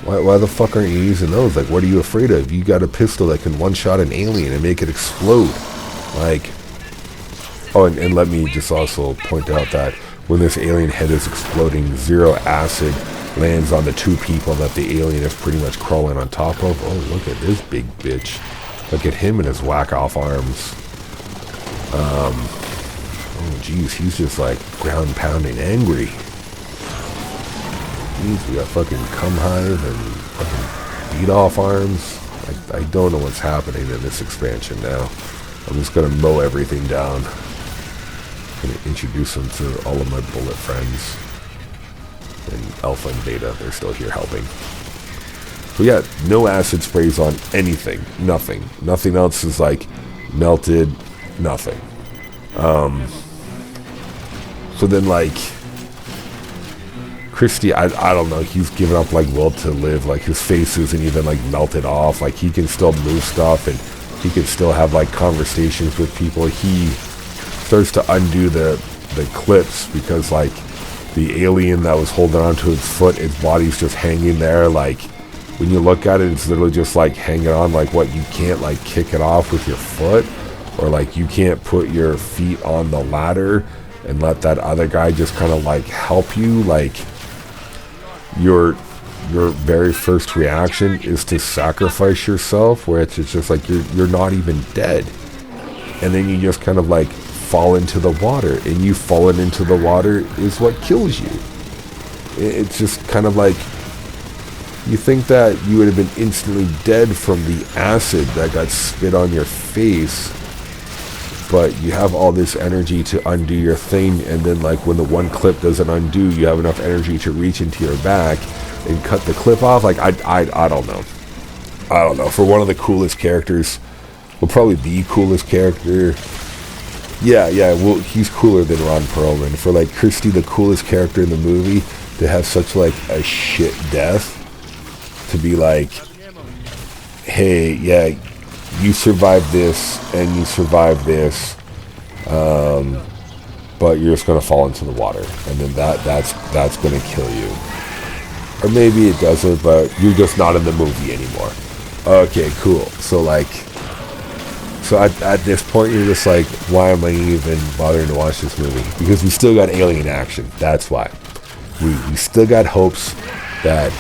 why the fuck aren't you using those? Like, what are you afraid of? You got a pistol that can one shot an alien and make it explode. Like, oh, and let me just also point out that when this alien head is exploding, zero acid lands on the two people that the alien is pretty much crawling on top of. Oh, look at this big bitch. Look at him and his whack-off arms. Oh, geez, he's just like ground-pounding angry. Jeez, we got fucking cum hive and fucking beat-off arms. I don't know what's happening in this expansion now. I'm just gonna mow everything down. Gonna introduce them to all of my bullet friends. And Alpha and Beta, they're still here helping. But yeah, no acid sprays on anything. Nothing. Nothing else is like melted. Nothing. So then like Christy, I don't know, he's given up like will to live. Like his face isn't even like melted off. Like he can still move stuff, and he can still have like conversations with people. He starts to undo the clips because like the alien that was holding onto his foot, its body's just hanging there. Like when you look at it, it's literally just like hanging on. Like what, you can't like kick it off with your foot, or like you can't put your feet on the ladder and let that other guy just kind of like help you. Like your very first reaction is to sacrifice yourself, where it's just like you're not even dead, and then you just kind of like fall into the water, and you falling into the water is what kills you. It's just kind of like, you think that you would have been instantly dead from the acid that got spit on your face, but you have all this energy to undo your thing, and then like when the one clip doesn't undo, you have enough energy to reach into your back and cut the clip off. Like I don't know. I don't know. For one of the coolest characters, well, probably the coolest character. Yeah, well, he's cooler than Ron Perlman. For like Christy, the coolest character in the movie, to have such like a shit death, to be like, hey, yeah, you survived this and you survived this, but you're just gonna fall into the water, and then that's gonna kill you. Or maybe it doesn't, but you're just not in the movie anymore. Okay, cool. So like, so at this point, you're just like, why am I even bothering to watch this movie? Because we still got alien action. That's why. We still got hopes that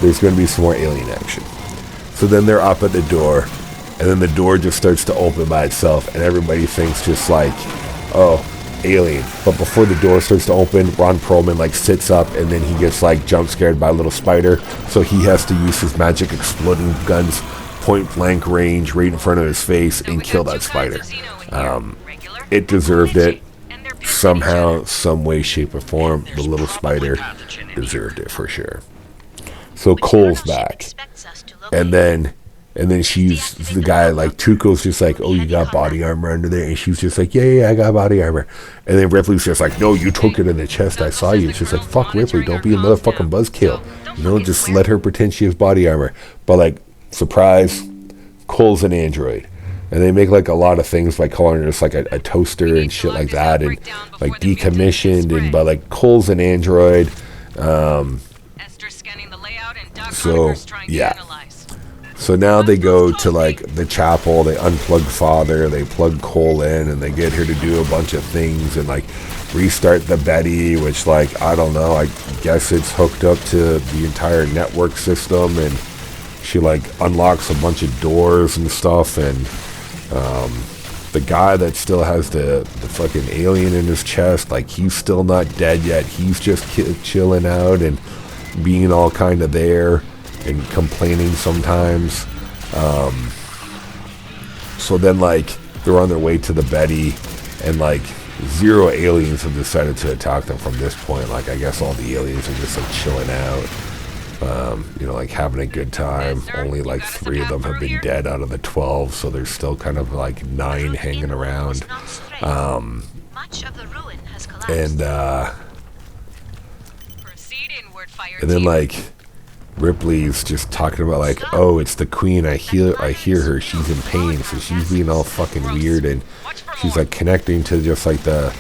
there's going to be some more alien action. So then they're up at the door, and then the door just starts to open by itself, and everybody thinks just like, oh, alien. But before the door starts to open, Ron Perlman like sits up, and then he gets like jump scared by a little spider, so he has to use his magic exploding guns point blank range right in front of his face and kill that spider. It deserved it. Somehow, some way, shape, or form, the little spider deserved it for sure. So Cole's back, and then she's the guy, like Tuco's just like, oh, you got body armor under there, and she's just like, yeah, I got body armor. And then Ripley's just like, no, you took it in the chest, I saw you. She's like, fuck Ripley, don't be a motherfucking buzzkill, you know, just let her pretend she has body armor. But like, surprise, Cole's an android. And they make like a lot of things by calling it just like a toaster and shit like that, and like decommissioned, and but like Cole's an android. Esther's scanning the layout and Doc So Harker's trying to yeah. analyze. So now they go to like the chapel, they unplug Father, they plug Cole in, and they get her to do a bunch of things and like restart the Betty, which like, I don't know, I guess it's hooked up to the entire network system, and she like unlocks a bunch of doors and stuff, and the guy that still has the fucking alien in his chest, like he's still not dead yet, he's just chilling out and being all kind of there and complaining sometimes. So then like they're on their way to the Betty, and like 0 aliens have decided to attack them from this point. Like I guess all the aliens are just like chilling out, you know, like having a good time. Only like 3 of them have been dead out of the 12, so there's still kind of like 9 hanging around. Much of the ruin has collapsed. And Proceed inward, fire and then team. like Ripley's just talking about like, oh, it's the Queen, I hear her, she's in pain, so she's being all fucking weird, and she's like connecting to just like the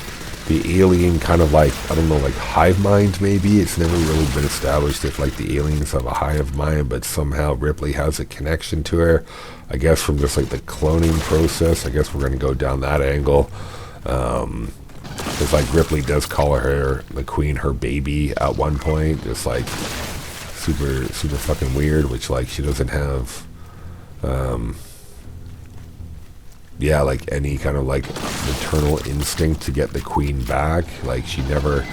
alien kind of like, I don't know, like hive mind maybe. It's never really been established if like the aliens have a hive mind, but somehow Ripley has a connection to her, I guess from just like the cloning process. I guess we're going to go down that angle, because like Ripley does call her, the Queen, her baby at one point, just like super fucking weird, which like she doesn't have yeah, like any kind of like maternal instinct to get the Queen back. Like she never,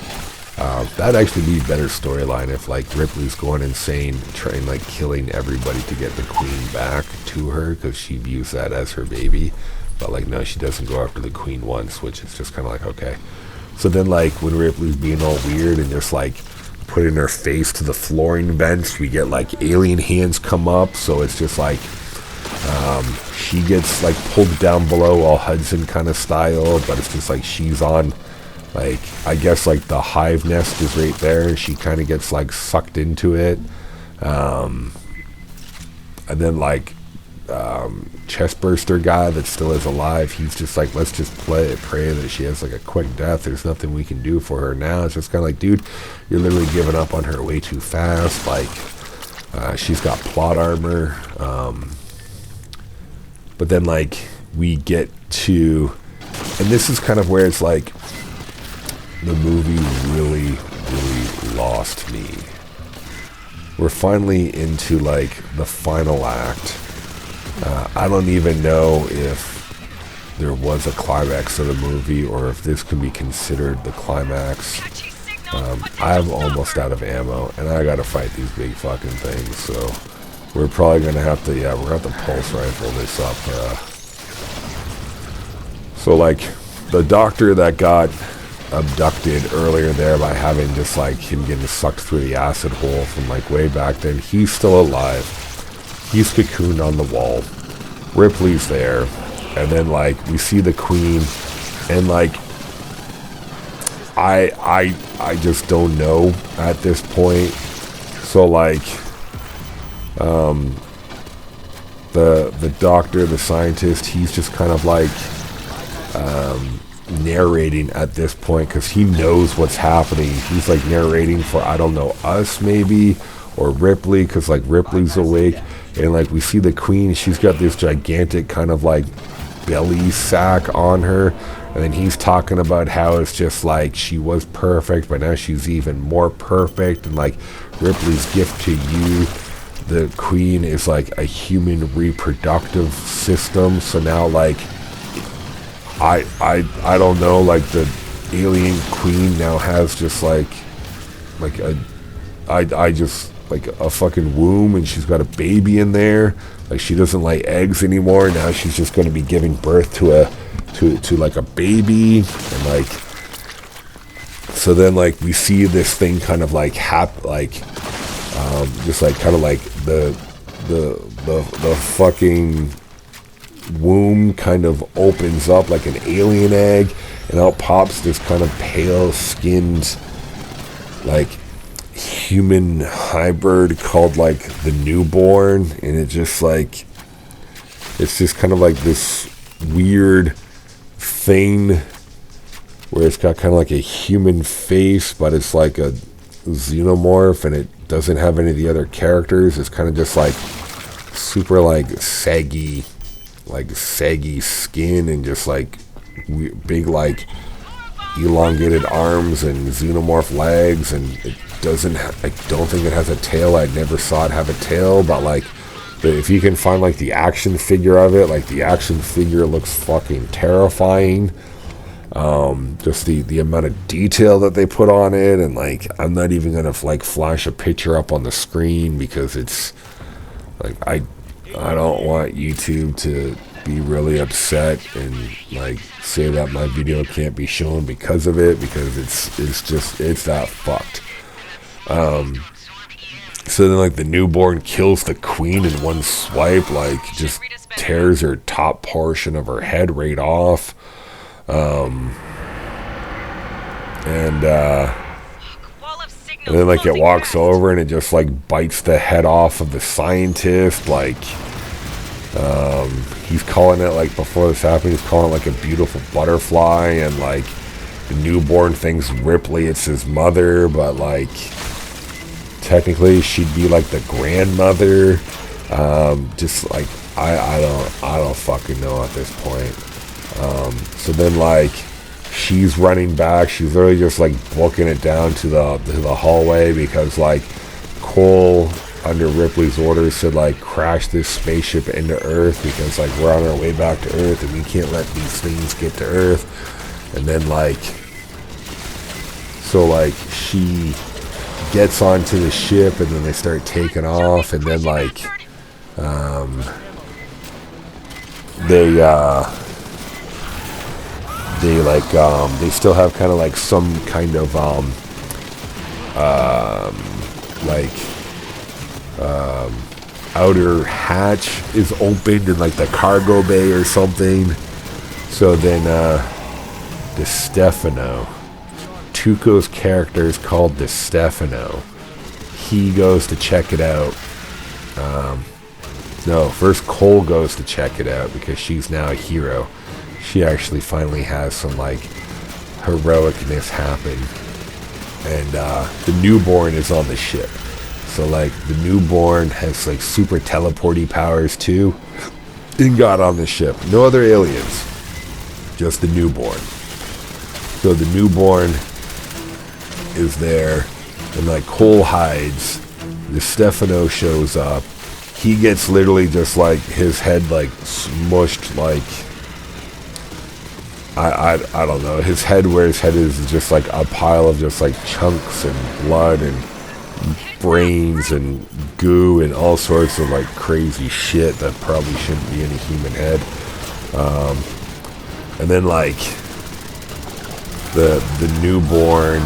that'd actually be a better storyline if like Ripley's going insane trying like killing everybody to get the Queen back to her, because she views that as her baby. But like no, she doesn't go after the Queen once, which is just kind of like, okay. So then like when Ripley's being all weird and just like putting her face to the flooring vents, we get like alien hands come up, so it's just like she gets like pulled down below all Hudson kind of style, but it's just like she's on, like I guess like the hive nest is right there, and she kind of gets like sucked into it, and then like chestburster guy that still is alive, he's just like, let's just pray that she has like a quick death, there's nothing we can do for her now. It's just kind of like, dude, you're literally giving up on her way too fast. Like she's got plot armor, but then like we get to, and this is kind of where it's like the movie really lost me. We're finally into like the final act. I don't even know if there was a climax of the movie, or if this can be considered the climax. I'm almost out of ammo, and I gotta fight these big fucking things, so we're probably gonna have to, yeah, we're gonna have to pulse rifle this up. So like the doctor that got abducted earlier there by having just like him getting sucked through the acid hole from like way back then, he's still alive. He's cocooned on the wall. Ripley's there, and then like we see the Queen, and like I just don't know at this point. So like the doctor, the scientist, he's just kind of like narrating at this point, because he knows what's happening. He's like narrating for, I don't know, us maybe, or Ripley, because like Ripley's awake, and like we see the Queen, she's got this gigantic kind of like belly sack on her, and then he's talking about how it's just like she was perfect, but now she's even more perfect, and like Ripley's gift to you, the Queen, is like a human reproductive system. So now like I don't know, like the alien Queen now has just like a I just like a fucking womb, and she's got a baby in there. Like she doesn't lay eggs anymore. Now she's just going to be giving birth to like a baby, and like so then like we see this thing kind of like just like kind of like the fucking womb kind of opens up like an alien egg, and out pops this kind of pale skinned like human hybrid called like the newborn, and it just like It's just kind of like this weird thing where it's got kind of like a human face, but it's like a xenomorph, and it doesn't have any of the other characters. It's kind of just like super like saggy skin, and just like big like elongated arms and xenomorph legs, and it doesn't I don't think it has a tail. I never saw it have a tail, but like if you can find like the action figure of it, like the action figure looks fucking terrifying. Just the amount of detail that they put on it, and like I'm not even gonna like flash a picture up on the screen because it's like I don't want YouTube to be really upset and like say that my video can't be shown because of it, because it's that fucked. So then like the newborn kills the queen in one swipe, like just tears her top portion of her head right off. And then like it walks over and it just like bites the head off of the scientist. Like he's calling it, like before this happened, he's calling it like a beautiful butterfly, and like the newborn thinks Ripley it's his mother, but like technically she'd be like the grandmother. Just like I don't fucking know at this point. So then like she's running back, she's literally just like booking it down to the hallway, because like Cole under Ripley's orders said like crash this spaceship into Earth, because like we're on our way back to Earth and we can't let these things get to Earth. And then like so like she gets onto the ship, and then they start taking off, and then like they still have kind of like some kind of outer hatch is opened in like the cargo bay or something. So then DeStefano, Tuco's character is called DeStefano. He goes to check it out. No, first Cole goes to check it out because she's now a hero. She actually finally has some like heroicness happen, and the newborn is on the ship. So like the newborn has like super teleporty powers too, and got on the ship. No other aliens, just the newborn. So the newborn is there, and like Cole hides. The Stefano shows up. He gets literally just like his head like smushed, like I don't know. His head, where his head is just like a pile of just like chunks and blood and brains and goo and all sorts of like crazy shit that probably shouldn't be in a human head. And then like the newborn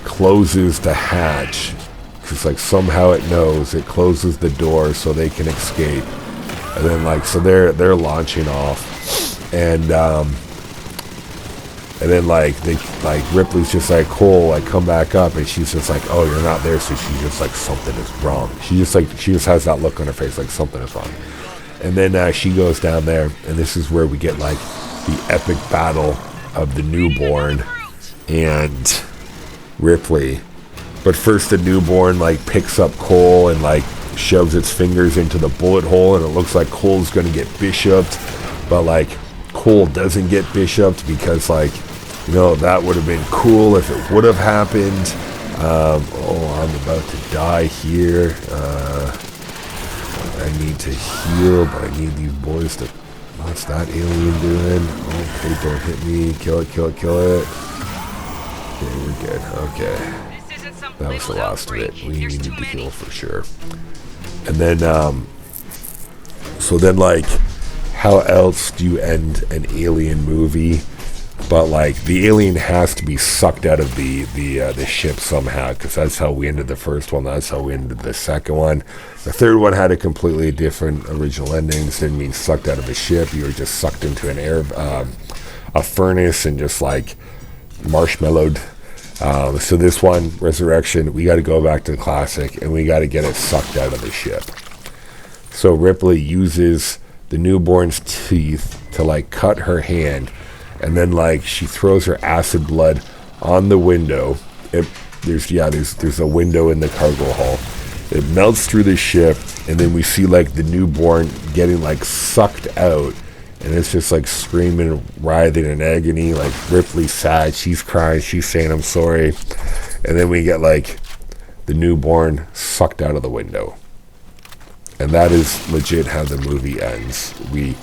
closes the hatch, because like somehow it knows, it closes the door so they can escape. And then like so they're launching off, and then like they like Ripley's just like, Cole, like come back up, and she's just like, oh, you're not there. So she's just like, something is wrong. She just has that look on her face like something is wrong. And then she goes down there, and this is where we get like the epic battle of the newborn and Ripley. But first the newborn like picks up Cole and like shoves its fingers into the bullet hole, and it looks like Cole's gonna get bishoped, but like Cole doesn't get bishoped, because like, you know, that would have been cool if it would have happened. I'm about to die here. I need to heal, but I need these boys to... What's that alien doing? Oh, please don't hit me. Kill it, kill it, kill it. Okay, we're good. Okay. That was the last of it. We needed to heal for sure. And then, so then like, how else do you end an alien movie? But like the alien has to be sucked out of the ship somehow, because that's how we ended the first one. That's how we ended the second one. The third one had a completely different original ending. This didn't mean sucked out of a ship. You were just sucked into a furnace and just like marshmallowed. So this one, Resurrection, we got to go back to the classic, and we got to get it sucked out of the ship. So Ripley uses the newborn's teeth to like cut her hand, and then like she throws her acid blood on the window. There's a window in the cargo hull. It melts through the ship, and then we see like the newborn getting like sucked out, and it's just like screaming, writhing in agony. Like Ripley's sad, she's crying, she's saying I'm sorry, and then we get like the newborn sucked out of the window. And that is legit how the movie ends. We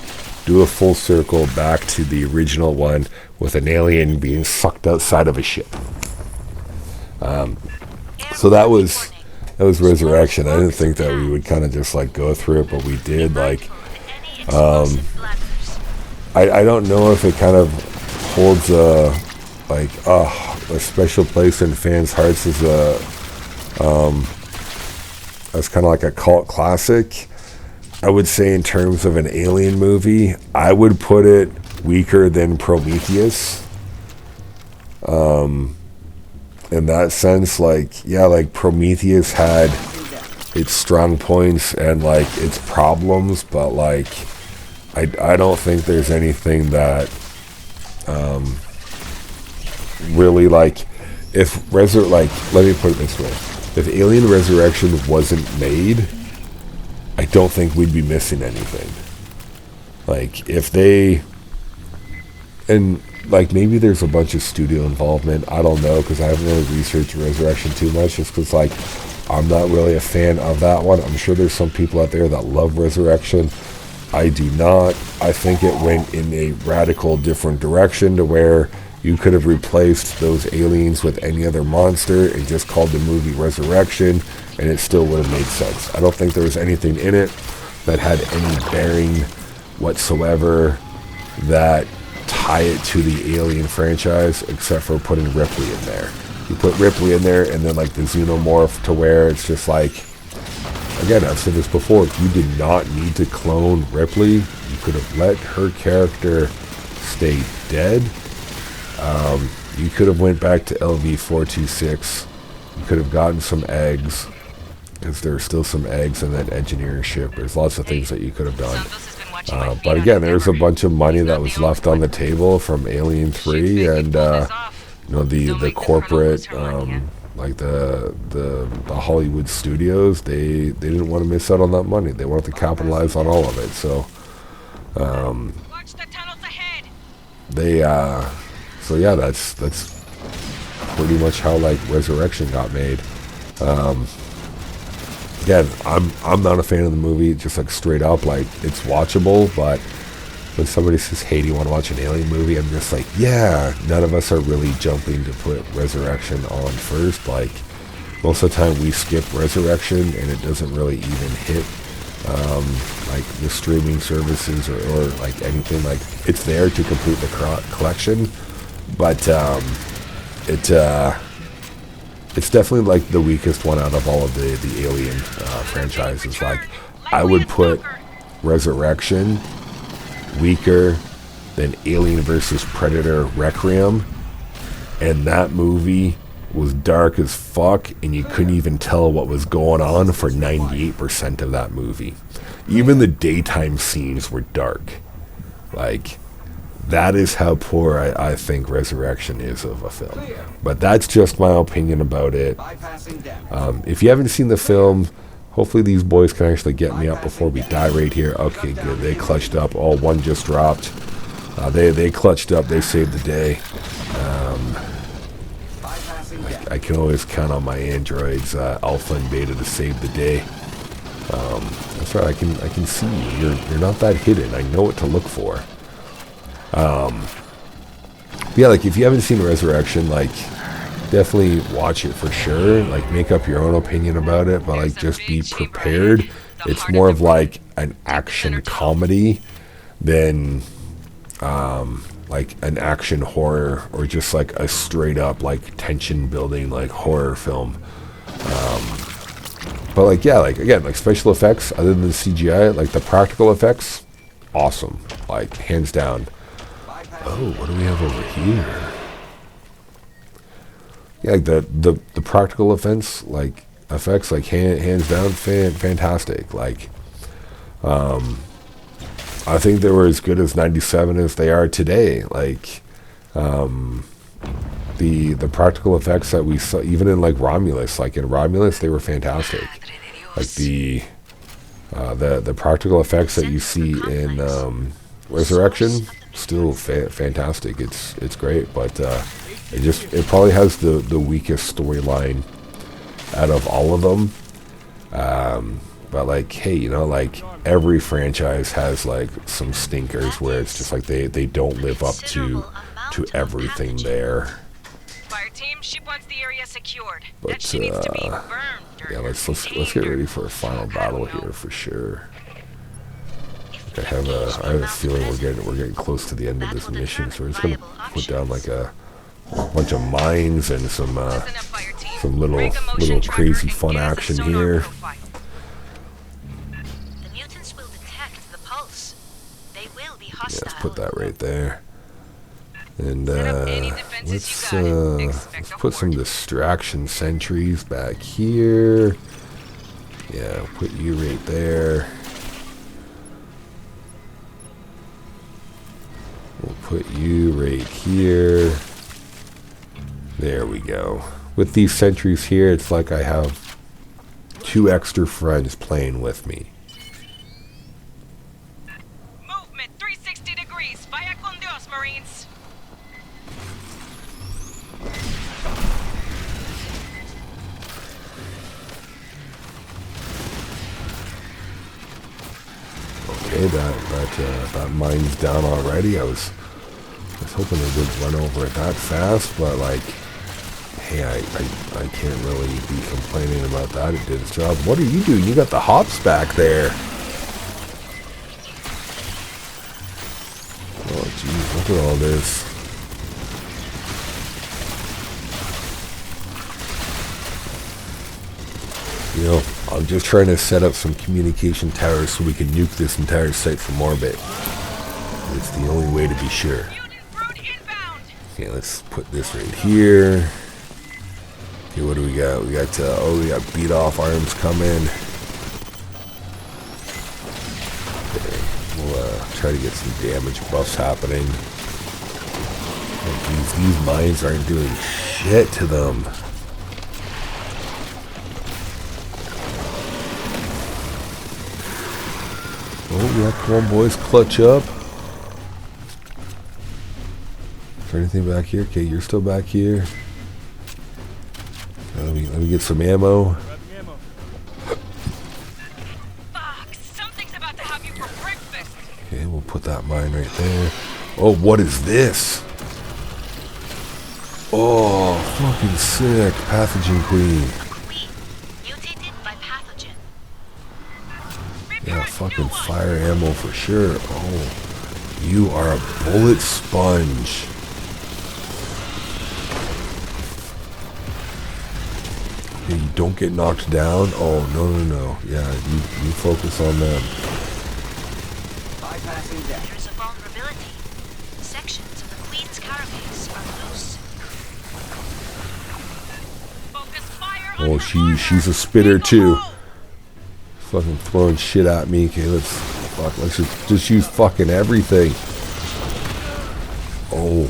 do a full circle back to the original one with an alien being sucked outside of a ship. So that was Resurrection. I didn't think that we would kind of just like go through it, but we did. Like, I don't know if it kind of holds a special place in fans' hearts as kind of like a cult classic. I would say in terms of an alien movie, I would put it weaker than Prometheus. In that sense, like Prometheus had its strong points and like its problems, but like I don't think there's anything that really like let me put it this way. If Alien Resurrection wasn't made, I don't think we'd be missing anything. Like, if they... And, like, maybe there's a bunch of studio involvement. I don't know, because I haven't really researched Resurrection too much, just because, like, I'm not really a fan of that one. I'm sure there's some people out there that love Resurrection. I do not. I think it went in a radical different direction to where you could have replaced those aliens with any other monster and just called the movie Resurrection, and it still would have made sense. I don't think there was anything in it that had any bearing whatsoever that tie it to the Alien franchise, except for putting Ripley in there. You put Ripley in there, and then like the Xenomorph, to where it's just like, again, I've said this before, you did not need to clone Ripley. You could have let her character stay dead. You could have went back to LV-426. You could have gotten some eggs, because there are still some eggs in that engineer ship. There's lots of things that you could have done. But again, there's a bunch of money that was left on the table from Alien 3, and the corporate, like the Hollywood studios, they didn't want to miss out on that money. They wanted to capitalize on all of it. So that's pretty much how like Resurrection got made. Again, I'm not a fan of the movie, just like straight up, like it's watchable, but when somebody says, hey, do you want to watch an alien movie? I'm just like, yeah, none of us are really jumping to put Resurrection on first. Like, most of the time we skip Resurrection and it doesn't really even hit like the streaming services or like anything. Like, it's there to complete the collection, but it's definitely like the weakest one out of all of the Alien franchises. Like, I would put Resurrection weaker than Alien vs. Predator Requiem, and that movie was dark as fuck, and you couldn't even tell what was going on for 98% of that movie. Even the daytime scenes were dark. Like, that is how poor I think Resurrection is of a film. But that's just my opinion about it. If you haven't seen the film, hopefully these boys can actually get me up before we die right here. Okay, good. They clutched up. Oh, one just dropped. They clutched up. They saved the day. I can always count on my androids, Alpha and Beta, to save the day. That's right. I can see you. You're not that hidden. I know what to look for. Yeah, like, if you haven't seen Resurrection, like, definitely watch it for sure. Like, make up your own opinion about it, but like, just be prepared. It's more of like an action comedy than like an action horror, or just like a straight up like tension building like horror film. But like, yeah, like, again, like, special effects other than CGI, like the practical effects, awesome, like, hands down. Oh, what do we have over here? Yeah, like the practical effects, like hands down, fantastic. Like, I think they were as good as 97 as they are today. Like, the practical effects that we saw, even in like Romulus, like in Romulus, they were fantastic. Like the practical effects that you see in Resurrection, still fantastic. It's great, but it probably has the weakest storyline out of all of them. But like, hey, you know, like every franchise has like some stinkers where it's just like they don't live up to everything there. Fireteam, ship wants the area secured. But that shit needs to be burned. yeah, let's get ready for a final battle here for sure. I have a feeling we're getting close to the end of this mission, so we're just gonna put down like a bunch of mines and some little crazy fun action here. The mutants will detect the pulse. They will be Yeah, hostile. let's put that right there. And let's put some distraction sentries back here. Yeah, I'll put you right there. We'll put you right here. There we go. With these sentries here, it's like I have 2 extra friends playing with me. Movement 360 degrees. Vaya con Dios, Marines. Okay, that mine's down already. I was hoping it would run over it that fast, but like, hey, I can't really be complaining about that. It did its job. What are you doing? You got the hops back there. Oh, geez, look at all this. You know, I'm just trying to set up some communication towers so we can nuke this entire site from orbit. It's the only way to be sure. Okay, let's put this right here. Okay, what do we got? We got, we got beat off arms coming. Okay, we'll try to get some damage buffs happening. Oh, these mines aren't doing shit to them. Oh yeah, come on boys, clutch up. Is there anything back here? Okay, you're still back here. Let me get some ammo. Fuck, something's about to have you for breakfast. Okay, we'll put that mine right there. Oh, what is this? Oh, fucking sick. Pathogen Queen. Queen, mutated by pathogen. Yeah, fucking fire ammo for sure. Oh, you are a bullet sponge. Okay, you don't get knocked down. Oh, no. Yeah, you focus on them. There's a vulnerability. Sections of the Queen's carapace are loose. Focus fire on Oh, her she's a spitter too. Fucking throwing shit at me. Okay, let's just use fucking everything. Oh.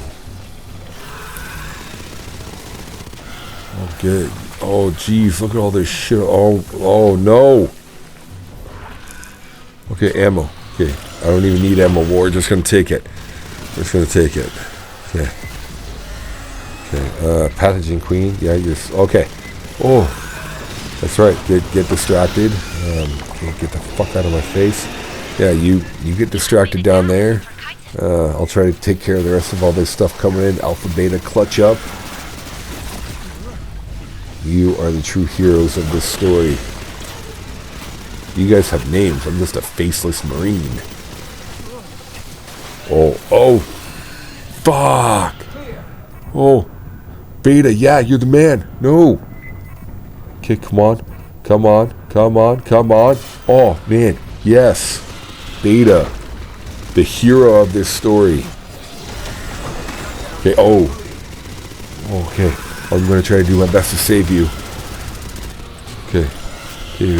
Oh, good. Oh, jeez, look at all this shit. Oh no. Okay, ammo. Okay, I don't even need ammo. We're just gonna take it. We're just gonna take it. Okay. Okay. Pathogen Queen. Yeah, you're okay. Oh, that's right. Get distracted. Can't get the fuck out of my face. Yeah, you get distracted down there. I'll try to take care of the rest of all this stuff coming in. Alpha, Beta, clutch up. You are the true heroes of this story. You guys have names. I'm just a faceless Marine. Oh, fuck. Oh, Beta, yeah, you're the man. No. Okay, come on. Oh, man, yes. Beta, the hero of this story. Okay, okay. I'm gonna try to do my best to save you. Okay, we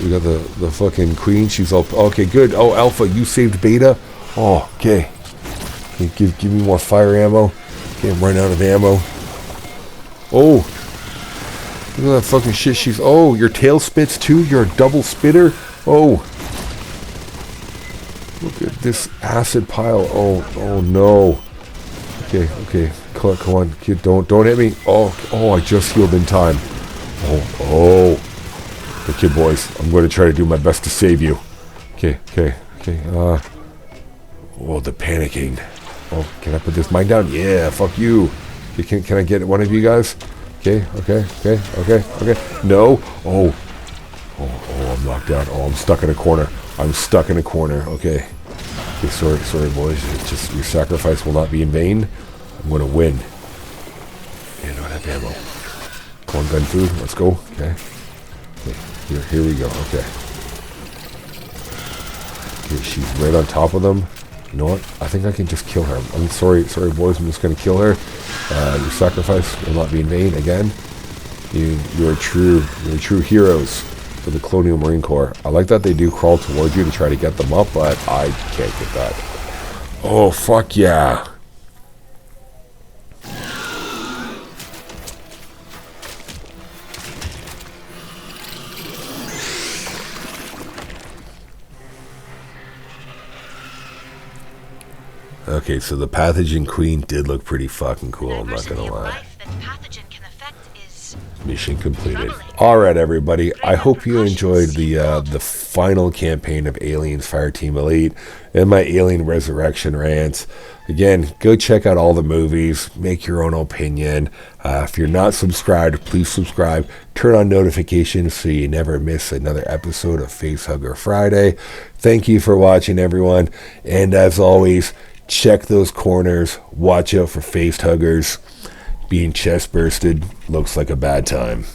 got the fucking Queen. She's all okay. Good. Oh, Alpha, you saved Beta. Oh, okay. Okay, give me more fire ammo. Okay, I'm running out of ammo. Oh. Look at that fucking shit she's... Oh, your tail spits too? You're a double spitter? Oh. Look at this acid pile. Oh no. Okay. Come on, kid. Don't hit me. Oh, I just healed in time. Oh. Okay, boys. I'm going to try to do my best to save you. Okay. Oh, the panicking. Oh, can I put this mine down? Yeah, fuck you. Okay, can I get one of you guys? Okay. No. Oh, I'm knocked out. Oh, I'm stuck in a corner. Okay, sorry, boys. It's just your sacrifice will not be in vain. I'm going to win. I don't have ammo. Come on, gun food. Let's go. Okay. Here we go. Okay, she's right on top of them. You know what? I think I can just kill her. I'm sorry, boys. I'm just going to kill her. Your sacrifice will not be in vain. Again, you're true heroes for the Colonial Marine Corps. I like that they do crawl towards you to try to get them up, but I can't get that. Oh, fuck yeah. Okay, so the pathogen queen did look pretty fucking cool, I'm not gonna lie. Mission completed. Alright, everybody, I hope you enjoyed the final campaign of Aliens Fireteam Elite and my Alien Resurrection rants. Again, go check out all the movies, make your own opinion. If you're not subscribed, please subscribe. Turn on notifications so you never miss another episode of Facehugger Friday. Thank you for watching, everyone, and as always, check those corners. Watch out for face huggers. Being chest bursted looks like a bad time.